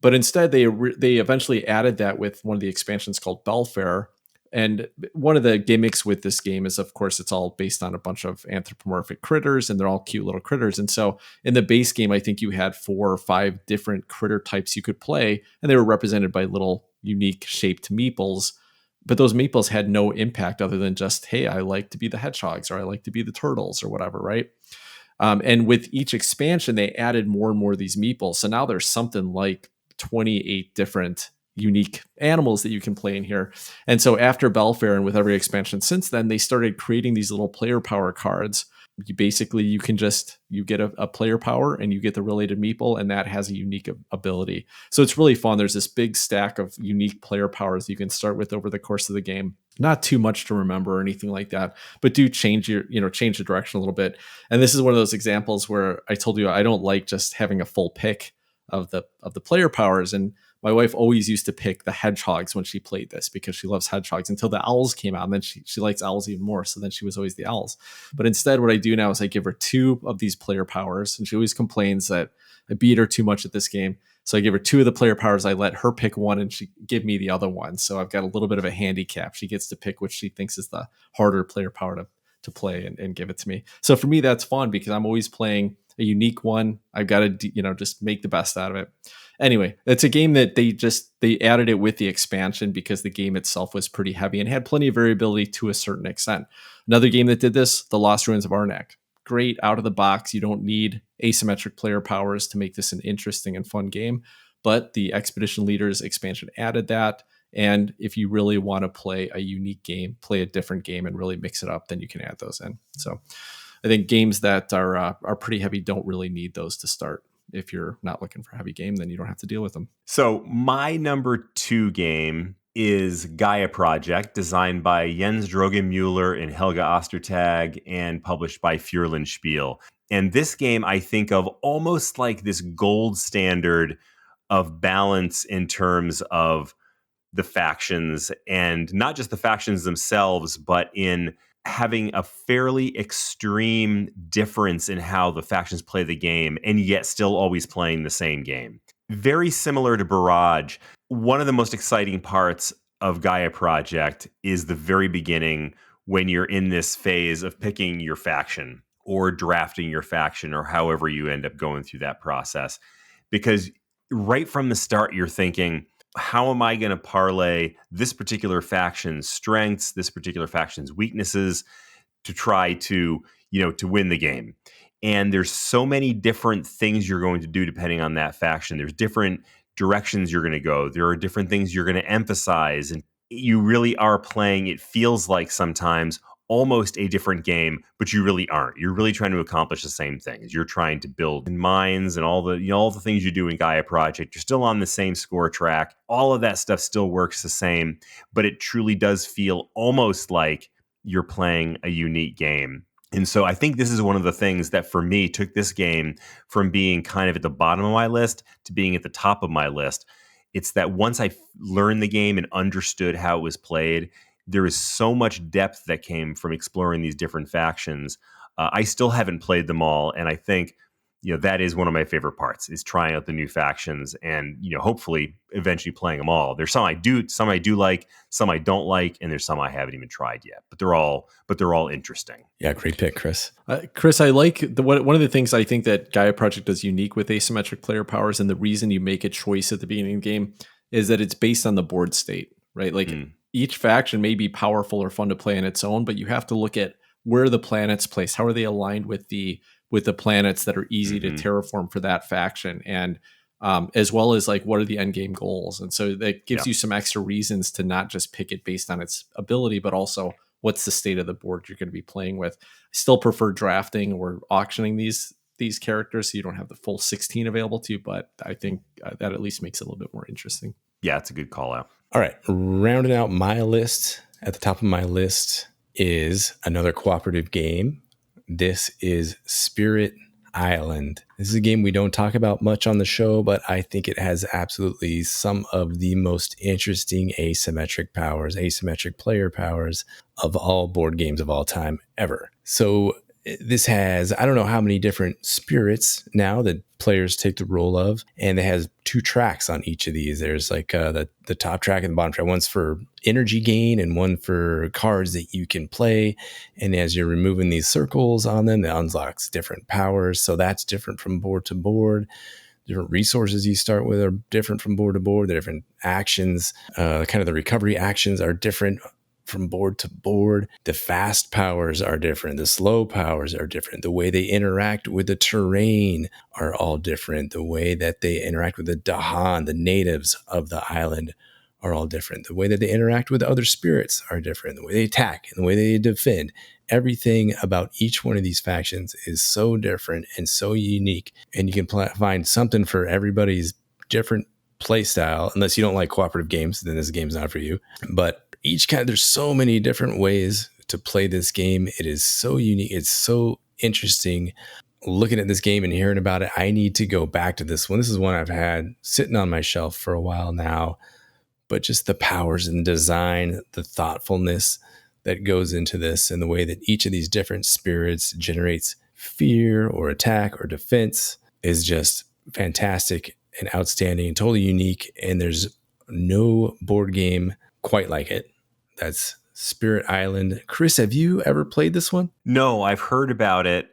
Speaker 1: But instead, they eventually added that with one of the expansions called Belfair. And one of the gimmicks with this game is, of course, it's all based on a bunch of anthropomorphic critters, and they're all cute little critters. And so in the base game, I think you had 4 or 5 different critter types you could play, and they were represented by little unique shaped meeples. But those meeples had no impact other than just, hey, I like to be the hedgehogs, or I like to be the turtles, or whatever, right? And with each expansion, they added more and more of these meeples. So now there's something like 28 different unique animals that you can play in here. And so after Belfair and with every expansion since then, they started creating these little player power cards. You get a player power and you get the related meeple, and that has a unique ability. So it's really fun. There's this big stack of unique player powers you can start with over the course of the game. Not too much to remember or anything like that, but do change the direction a little bit. And this is one of those examples where I told you I don't like just having a full pick of the player powers. And my wife always used to pick the hedgehogs when she played this because she loves hedgehogs until the owls came out. And then she likes owls even more. So then she was always the owls. But instead, what I do now is I give her 2 of these player powers. And she always complains that I beat her too much at this game. So I give her 2 of the player powers. I let her pick one and she give me the other one. So I've got a little bit of a handicap. She gets to pick which she thinks is the harder player power to play and give it to me. So for me, that's fun because I'm always playing a unique one. I've got to, just make the best out of it. Anyway, it's a game that they added it with the expansion because the game itself was pretty heavy and had plenty of variability to a certain extent. Another game that did this, The Lost Ruins of Arnak. Great out of the box. You don't need asymmetric player powers to make this an interesting and fun game, but the Expedition Leaders expansion added that. And if you really want to play a unique game, play a different game and really mix it up, then you can add those in. So I think games that are pretty heavy don't really need those to start. If you're not looking for a heavy game, then you don't have to deal with them.
Speaker 2: So my number 2 game is Gaia Project, designed by Jens Drogenmuller and Helga Ostertag and published by Furlenspiel. And this game I think of almost like this gold standard of balance in terms of the factions, and not just the factions themselves, but in having a fairly extreme difference in how the factions play the game, and yet still always playing the same game. Very similar to Barrage. One of the most exciting parts of Gaia Project is the very beginning when you're in this phase of picking your faction or drafting your faction or however you end up going through that process. Because right from the start, you're thinking, how am I going to parlay this particular faction's strengths, this particular faction's weaknesses to try to, to win the game? And there's so many different things you're going to do depending on that faction. There's different directions you're going to go. There are different things you're going to emphasize. And you really are playing, it feels like sometimes, almost a different game, but you really aren't. You're really trying to accomplish the same things. You're trying to build mines and all the things you do in Gaia Project. You're still on the same score track. All of that stuff still works the same, but it truly does feel almost like you're playing a unique game. And so I think this is one of the things that for me took this game from being kind of at the bottom of my list to being at the top of my list. It's that once I learned the game and understood how it was played, there is so much depth that came from exploring these different factions. I still haven't played them all, and I think that is one of my favorite parts, is trying out the new factions and hopefully eventually playing them all. There's some I do like, some I don't like, and there's some I haven't even tried yet. But they're all interesting.
Speaker 3: Yeah, great pick, Chris.
Speaker 1: Chris, I like one of the things I think that Gaia Project does unique with asymmetric player powers, and the reason you make a choice at the beginning of the game is that it's based on the board state, right? Like each faction may be powerful or fun to play on its own, but you have to look at where the planets placed. How are they aligned with the planets that are easy to terraform for that faction, and as well as like what are the end game goals. And so that gives you some extra reasons to not just pick it based on its ability, but also what's the state of the board you're going to be playing with. I still prefer drafting or auctioning these characters so you don't have the full 16 available to you, but I think that at least makes it a little bit more interesting.
Speaker 2: Yeah, it's a good call out.
Speaker 3: All right, rounding out my list, at the top of my list is another cooperative game. This is Spirit Island. This is a game we don't talk about much on the show, but I think it has absolutely some of the most interesting asymmetric player powers of all board games of all time ever. So this has, I don't know how many different spirits now that players take the role of, and it has 2 tracks on each of these. There's like the top track and the bottom track. One's for energy gain and one for cards that you can play. And as you're removing these circles on them, it unlocks different powers. So that's different from board to board. Different resources you start with are different from board to board. The different actions, kind of the recovery actions are different from board to board. The fast powers are different. The slow powers are different. The way they interact with the terrain are all different. The way that they interact with the Dahan, the natives of the island, are all different. The way that they interact with other spirits are different. The way they attack and the way they defend. Everything about each one of these factions is so different and so unique. And you can find something for everybody's different play style. Unless you don't like cooperative games, then this game's not for you. But there's so many different ways to play this game. It is so unique. It's so interesting looking at this game and hearing about it. I need to go back to this one. This is one I've had sitting on my shelf for a while now, but just the powers and design, the thoughtfulness that goes into this, and the way that each of these different spirits generates fear or attack or defense is just fantastic and outstanding and totally unique. And there's no board game quite like it. That's Spirit Island. Chris, have you ever played this one?
Speaker 2: No, I've heard about it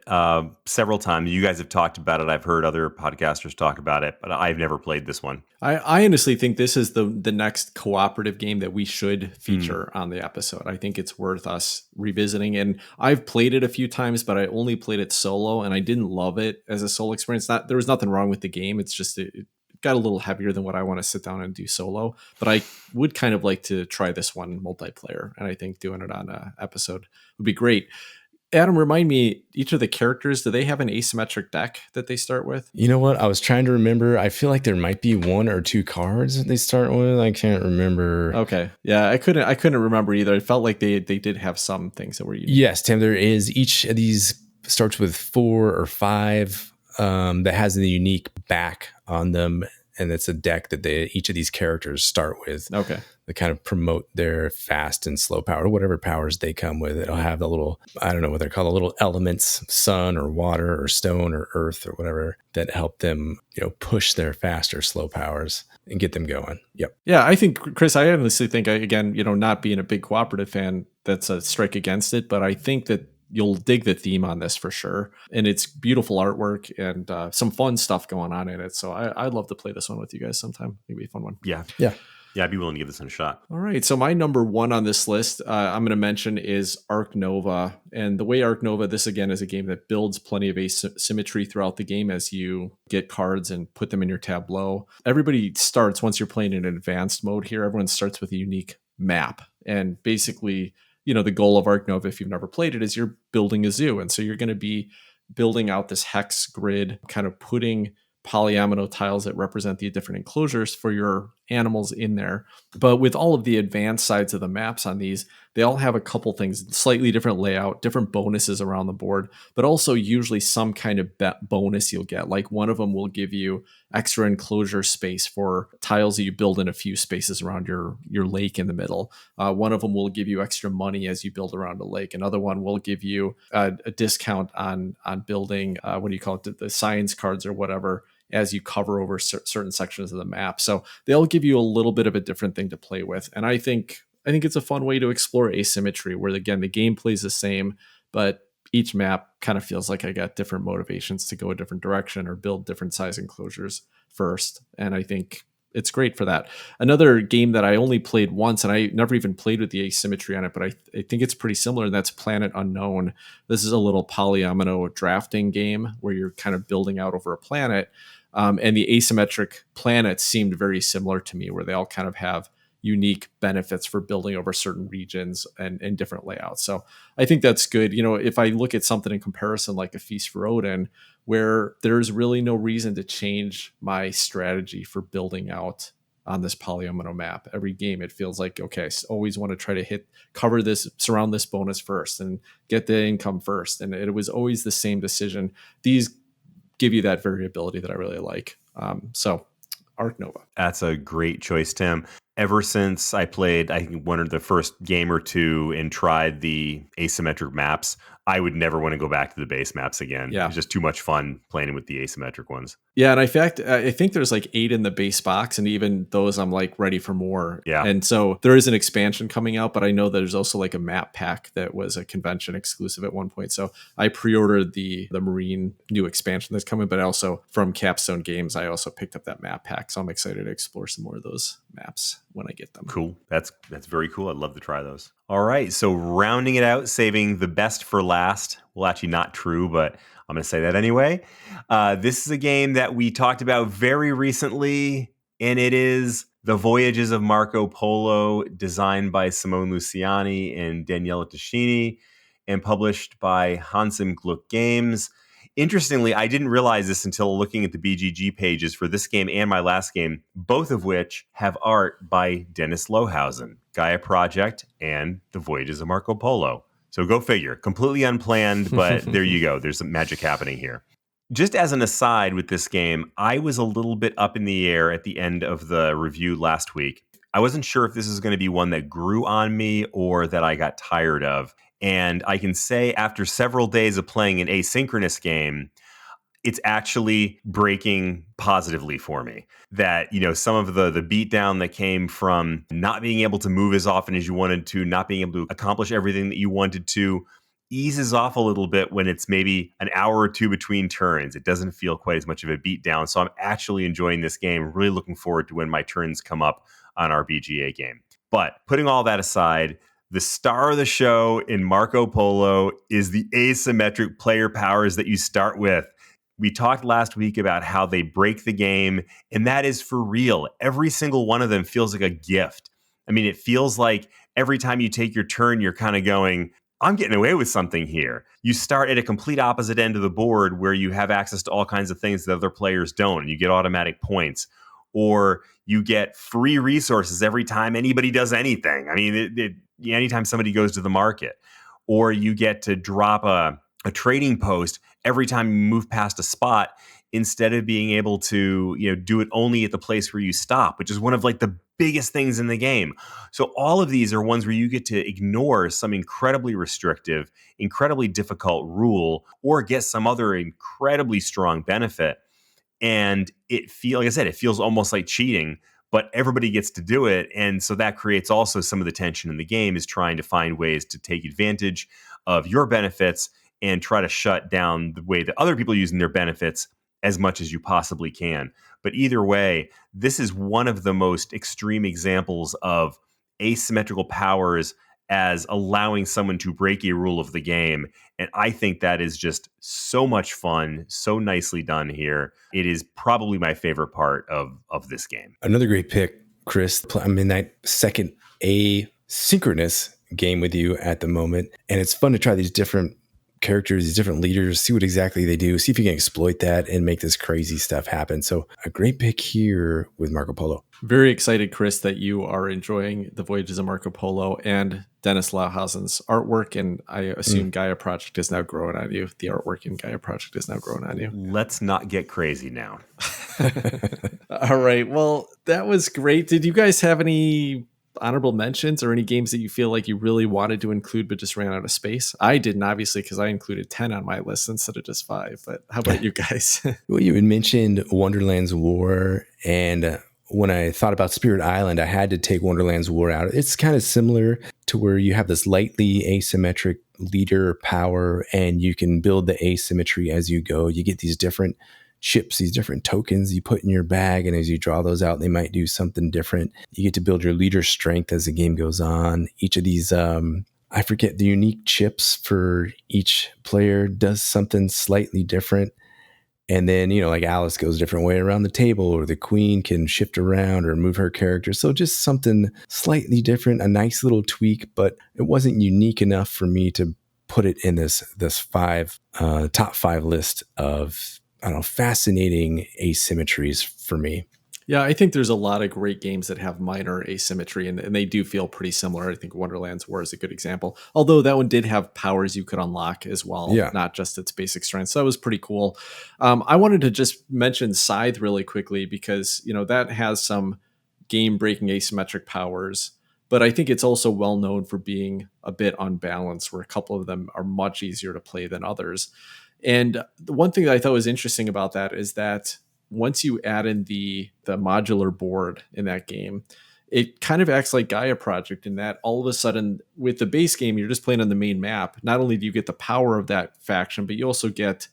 Speaker 2: several times. You guys have talked about it. I've heard other podcasters talk about it, but I've never played this one.
Speaker 1: I honestly think this is the next cooperative game that we should feature on the episode. I think it's worth us revisiting. And I've played it a few times, but I only played it solo, and I didn't love it as a solo experience. There was nothing wrong with the game. It's just it got a little heavier than what I want to sit down and do solo, but I would kind of like to try this one multiplayer. And I think doing it on an episode would be great. Adam, remind me, each of the characters, do they have an asymmetric deck that they start with?
Speaker 3: You know what? I was trying to remember. I feel like there might be 1 or 2 cards that they start with. I can't remember.
Speaker 1: Okay. Yeah, I couldn't remember either. It felt like they did have some things that were unique.
Speaker 3: Yes, Tim, there is. Each of these starts with 4 or 5 that has a unique back on them, and it's a deck that each of these characters start with.
Speaker 1: Okay.
Speaker 3: They kind of promote their fast and slow power, whatever powers they come with. It'll have the little, I don't know what they're called, the little elements, sun or water or stone or earth or whatever, that help them, push their fast or slow powers and get them going. Yep.
Speaker 1: Yeah, I think, Chris, I honestly think, again, not being a big cooperative fan, that's a strike against it, but I think that you'll dig the theme on this for sure. And it's beautiful artwork and some fun stuff going on in it. So I'd love to play this one with you guys sometime. It'd be a fun one.
Speaker 2: Yeah. I'd be willing to give this one a shot.
Speaker 1: All right. So my number one on this list, I'm going to mention is Ark Nova. And the way Ark Nova, this again is a game that builds plenty of asymmetry throughout the game as you get cards and put them in your tableau. Everybody starts, once you're playing in advanced mode here, everyone starts with a unique map. And basically, the goal of Ark Nova, if you've never played it, is you're building a zoo. And so you're going to be building out this hex grid, kind of putting polyomino tiles that represent the different enclosures for your animals in there. But with all of the advanced sides of the maps on these, they all have a couple things, slightly different layout, different bonuses around the board, but also usually some kind of bonus you'll get. Like one of them will give you extra enclosure space for tiles that you build in a few spaces around your lake in the middle. One of them will give you extra money as you build around a lake. Another one will give you a discount on building, what do you call it, the science cards or whatever, as you cover over certain sections of the map. So they'll give you a little bit of a different thing to play with. And I think it's a fun way to explore asymmetry where, again, the gameplay is the same, but each map kind of feels like I got different motivations to go a different direction or build different size enclosures first. And I think it's great for that. Another game that I only played once, and I never even played with the asymmetry on it, but I think it's pretty similar, and that's Planet Unknown. This is a little polyomino drafting game where you're kind of building out over a planet. And the asymmetric planets seemed very similar to me, where they all kind of have unique benefits for building over certain regions and different layouts. So I think that's good. If I look at something in comparison like A Feast for Odin, where there's really no reason to change my strategy for building out on this polyomino map. Every game, it feels like, okay, I always want to try to surround this bonus first and get the income first. And it was always the same decision. These give you that variability that I really like. So Ark Nova.
Speaker 2: That's a great choice, Tim. Ever since I played, I think, one of the first game or two and tried the asymmetric maps, I would never want to go back to the base maps again.
Speaker 1: Yeah.
Speaker 2: It's just too much fun playing with the asymmetric ones.
Speaker 1: Yeah, and in fact, I think there's like 8 in the base box, and even those I'm like ready for more.
Speaker 2: Yeah.
Speaker 1: And so there is an expansion coming out, but I know there's also like a map pack that was a convention exclusive at one point. So I pre-ordered the Marine new expansion that's coming, but also from Capstone Games, I also picked up that map pack. So I'm excited to explore some more of those maps when I get them.
Speaker 2: Cool. That's very cool. I'd love to try those. All right. So rounding it out, saving the best for last. Well, actually not true, but I'm going to say that anyway. This is a game that we talked about very recently, and it is The Voyages of Marco Polo, designed by Simone Luciani and Daniela Tascini, and published by Hansen Gluck Games. Interestingly, I didn't realize this until looking at the BGG pages for this game and my last game, both of which have art by Dennis Lohausen, Gaia Project, and The Voyages of Marco Polo. So go figure. Completely unplanned, but there you go. There's some magic happening here. Just as an aside with this game, I was a little bit up in the air at the end of the review last week. I wasn't sure if this is going to be one that grew on me or that I got tired of. And I can say after several days of playing an asynchronous game, it's actually breaking positively for me. That, some of the beatdown that came from not being able to move as often as you wanted to, not being able to accomplish everything that you wanted to, eases off a little bit when it's maybe an hour or two between turns. It doesn't feel quite as much of a beatdown. So I'm actually enjoying this game, really looking forward to when my turns come up on our BGA game. But putting all that aside, the star of the show in Marco Polo is the asymmetric player powers that you start with. We talked last week about how they break the game, and that is for real. Every single one of them feels like a gift. I mean, it feels like every time you take your turn, you're kind of going, I'm getting away with something here. You start at a complete opposite end of the board where you have access to all kinds of things that other players don't, and you get automatic points. Or you get free resources every time anybody does anything. I mean, anytime somebody goes to the market. Or you get to drop a trading post every time you move past a spot instead of being able to do it only at the place where you stop, which is one of like the biggest things in the game. So all of these are ones where you get to ignore some incredibly restrictive, incredibly difficult rule or get some other incredibly strong benefit. And like I said, it feels almost like cheating, but everybody gets to do it. And so that creates also some of the tension in the game, is trying to find ways to take advantage of your benefits and try to shut down the way that other people are using their benefits as much as you possibly can. But either way, this is one of the most extreme examples of asymmetrical powers as allowing someone to break a rule of the game. And I think that is just so much fun, so nicely done here. It is probably my favorite part of this game.
Speaker 3: Another great pick, Chris. I'm in that second asynchronous game with you at the moment. And it's fun to try these different characters, these different leaders, see what exactly they do, see if you can exploit that and make this crazy stuff happen. So a great pick here with Marco Polo.
Speaker 1: Very excited, Chris, that you are enjoying the Voyages of Marco Polo and Dennis Lauhausen's artwork. And I assume Gaia Project is now growing on you. The artwork in Gaia Project is now growing on you.
Speaker 2: Let's not get crazy now.
Speaker 1: All right. Well, that was great. Did you guys have any honorable mentions or any games that you feel like you really wanted to include but just ran out of space? I didn't, obviously, because I included 10 on my list instead of just 5. But how about you guys?
Speaker 3: Well, you had mentioned Wonderland's War, and when I thought about Spirit Island, I had to take Wonderland's War out. It's kind of similar to where you have this lightly asymmetric leader power, and you can build the asymmetry as you go. You get these different chips, these different tokens you put in your bag, and as you draw those out, they might do something different. You get to build your leader strength as the game goes on. Each of these, I forget the unique chips for each player does something slightly different. And then, like Alice goes a different way around the table, or the queen can shift around or move her character. So just something slightly different, a nice little tweak, but it wasn't unique enough for me to put it in this top 5 list of, fascinating asymmetries for me.
Speaker 1: Yeah, I think there's a lot of great games that have minor asymmetry, and they do feel pretty similar. I think Wonderland's War is a good example, although that one did have powers you could unlock as well, not just its basic strength. So that was pretty cool. I wanted to just mention Scythe really quickly because, that has some game-breaking asymmetric powers, but I think it's also well known for being a bit unbalanced, where a couple of them are much easier to play than others. And the one thing that I thought was interesting about that is that once you add in the modular board in that game, it kind of acts like Gaia Project in that all of a sudden with the base game, you're just playing on the main map. Not only do you get the power of that faction, but you also get,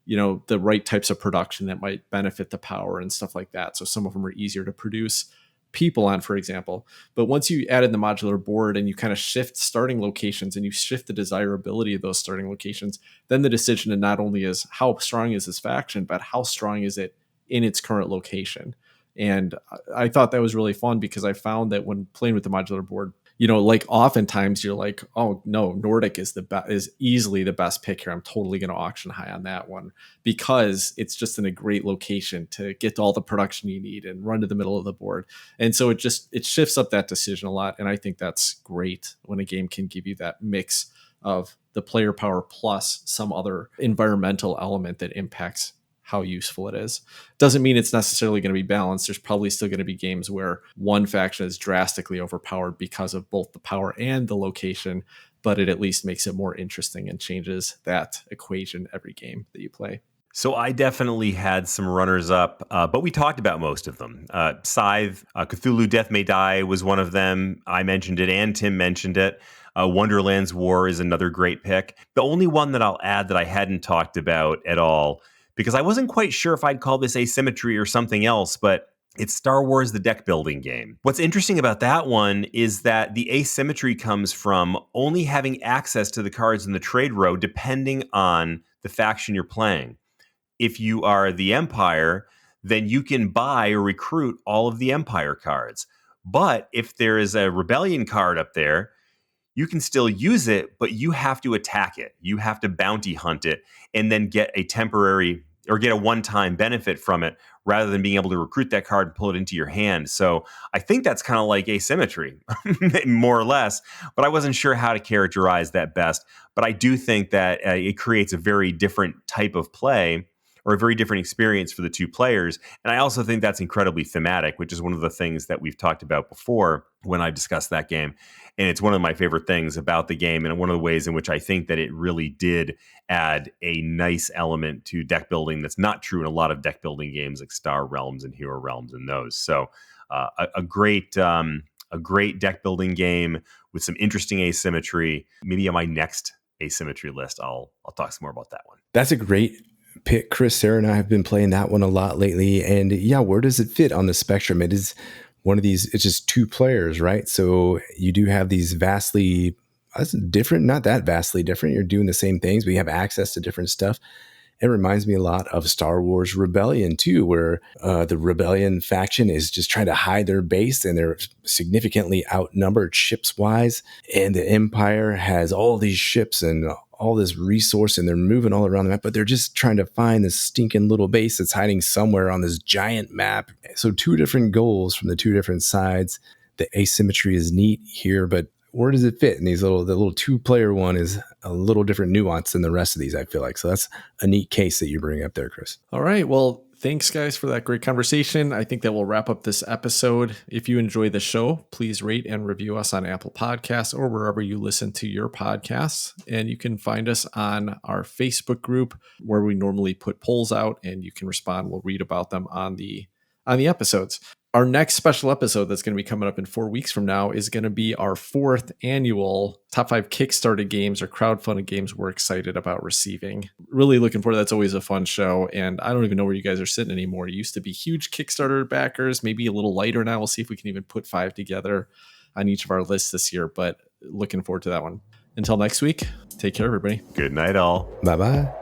Speaker 1: the right types of production that might benefit the power and stuff like that. So some of them are easier to produce people on, for example. But once you add in the modular board and you kind of shift starting locations and you shift the desirability of those starting locations, then the decision not only is how strong is this faction, but how strong is it in its current location. And I thought that was really fun because I found that when playing with the modular board, oftentimes you're like, oh no, Nordic is is easily the best pick here. I'm totally going to auction high on that one because it's just in a great location to get all the production you need and run to the middle of the board. And so it shifts up that decision a lot. And I think that's great when a game can give you that mix of the player power plus some other environmental element that impacts how useful it is. Doesn't mean it's necessarily going to be balanced. There's probably still going to be games where one faction is drastically overpowered because of both the power and the location, but it at least makes it more interesting and changes that equation every game that you play.
Speaker 2: So I definitely had some runners up, but we talked about most of them. Scythe, Cthulhu Death May Die was one of them. I mentioned it and Tim mentioned it. Wonderland's War is another great pick. The only one that I'll add that I hadn't talked about at all, because I wasn't quite sure if I'd call this asymmetry or something else, but it's Star Wars, the deck building game. What's interesting about that one is that the asymmetry comes from only having access to the cards in the trade row depending on the faction you're playing. If you are the Empire, then you can buy or recruit all of the Empire cards. But if there is a Rebellion card up there, you can still use it, but you have to attack it. You have to bounty hunt it and then get a temporary or get a one-time benefit from it rather than being able to recruit that card and pull it into your hand. So I think that's kind of like asymmetry, more or less, but I wasn't sure how to characterize that best. But I do think that it creates a very different type of play or a very different experience for the two players. And I also think that's incredibly thematic, which is one of the things that we've talked about before when I've discussed that game. And it's one of my favorite things about the game, and one of the ways in which I think that it really did add a nice element to deck building that's not true in a lot of deck building games like Star Realms and Hero Realms and those. So a great deck building game with some interesting asymmetry. Maybe on my next asymmetry list, I'll talk some more about that one.
Speaker 3: That's a great pick, Chris. Sarah and I have been playing that one a lot lately. And yeah, where does it fit on the spectrum? It is one of these, it's just 2 players, right? So you do have these vastly different, not that vastly different. You're doing the same things, but you have access to different stuff. It reminds me a lot of Star Wars Rebellion too, where the Rebellion faction is just trying to hide their base and they're significantly outnumbered ships-wise. And the Empire has all these ships and all this resource and they're moving all around the map, but they're just trying to find this stinking little base that's hiding somewhere on this giant map. So 2 different goals from the 2 different sides. The asymmetry is neat here, but where does it fit? And the little 2-player one is a little different nuance than the rest of these, I feel like. So that's a neat case that you bring up there, Chris.
Speaker 1: All right. Well, thanks, guys, for that great conversation. I think that will wrap up this episode. If you enjoy the show, please rate and review us on Apple Podcasts or wherever you listen to your podcasts. And you can find us on our Facebook group where we normally put polls out and you can respond. We'll read about them on the episodes. Our next special episode that's going to be coming up in 4 weeks from now is going to be our 4th annual top 5 Kickstarter games or crowdfunded games we're excited about receiving. Really looking forward to that. That's always a fun show. And I don't even know where you guys are sitting anymore. It used to be huge Kickstarter backers, maybe a little lighter now. We'll see if we can even put 5 together on each of our lists this year, but looking forward to that one. Until next week, take care, everybody.
Speaker 2: Good night, all.
Speaker 3: Bye-bye.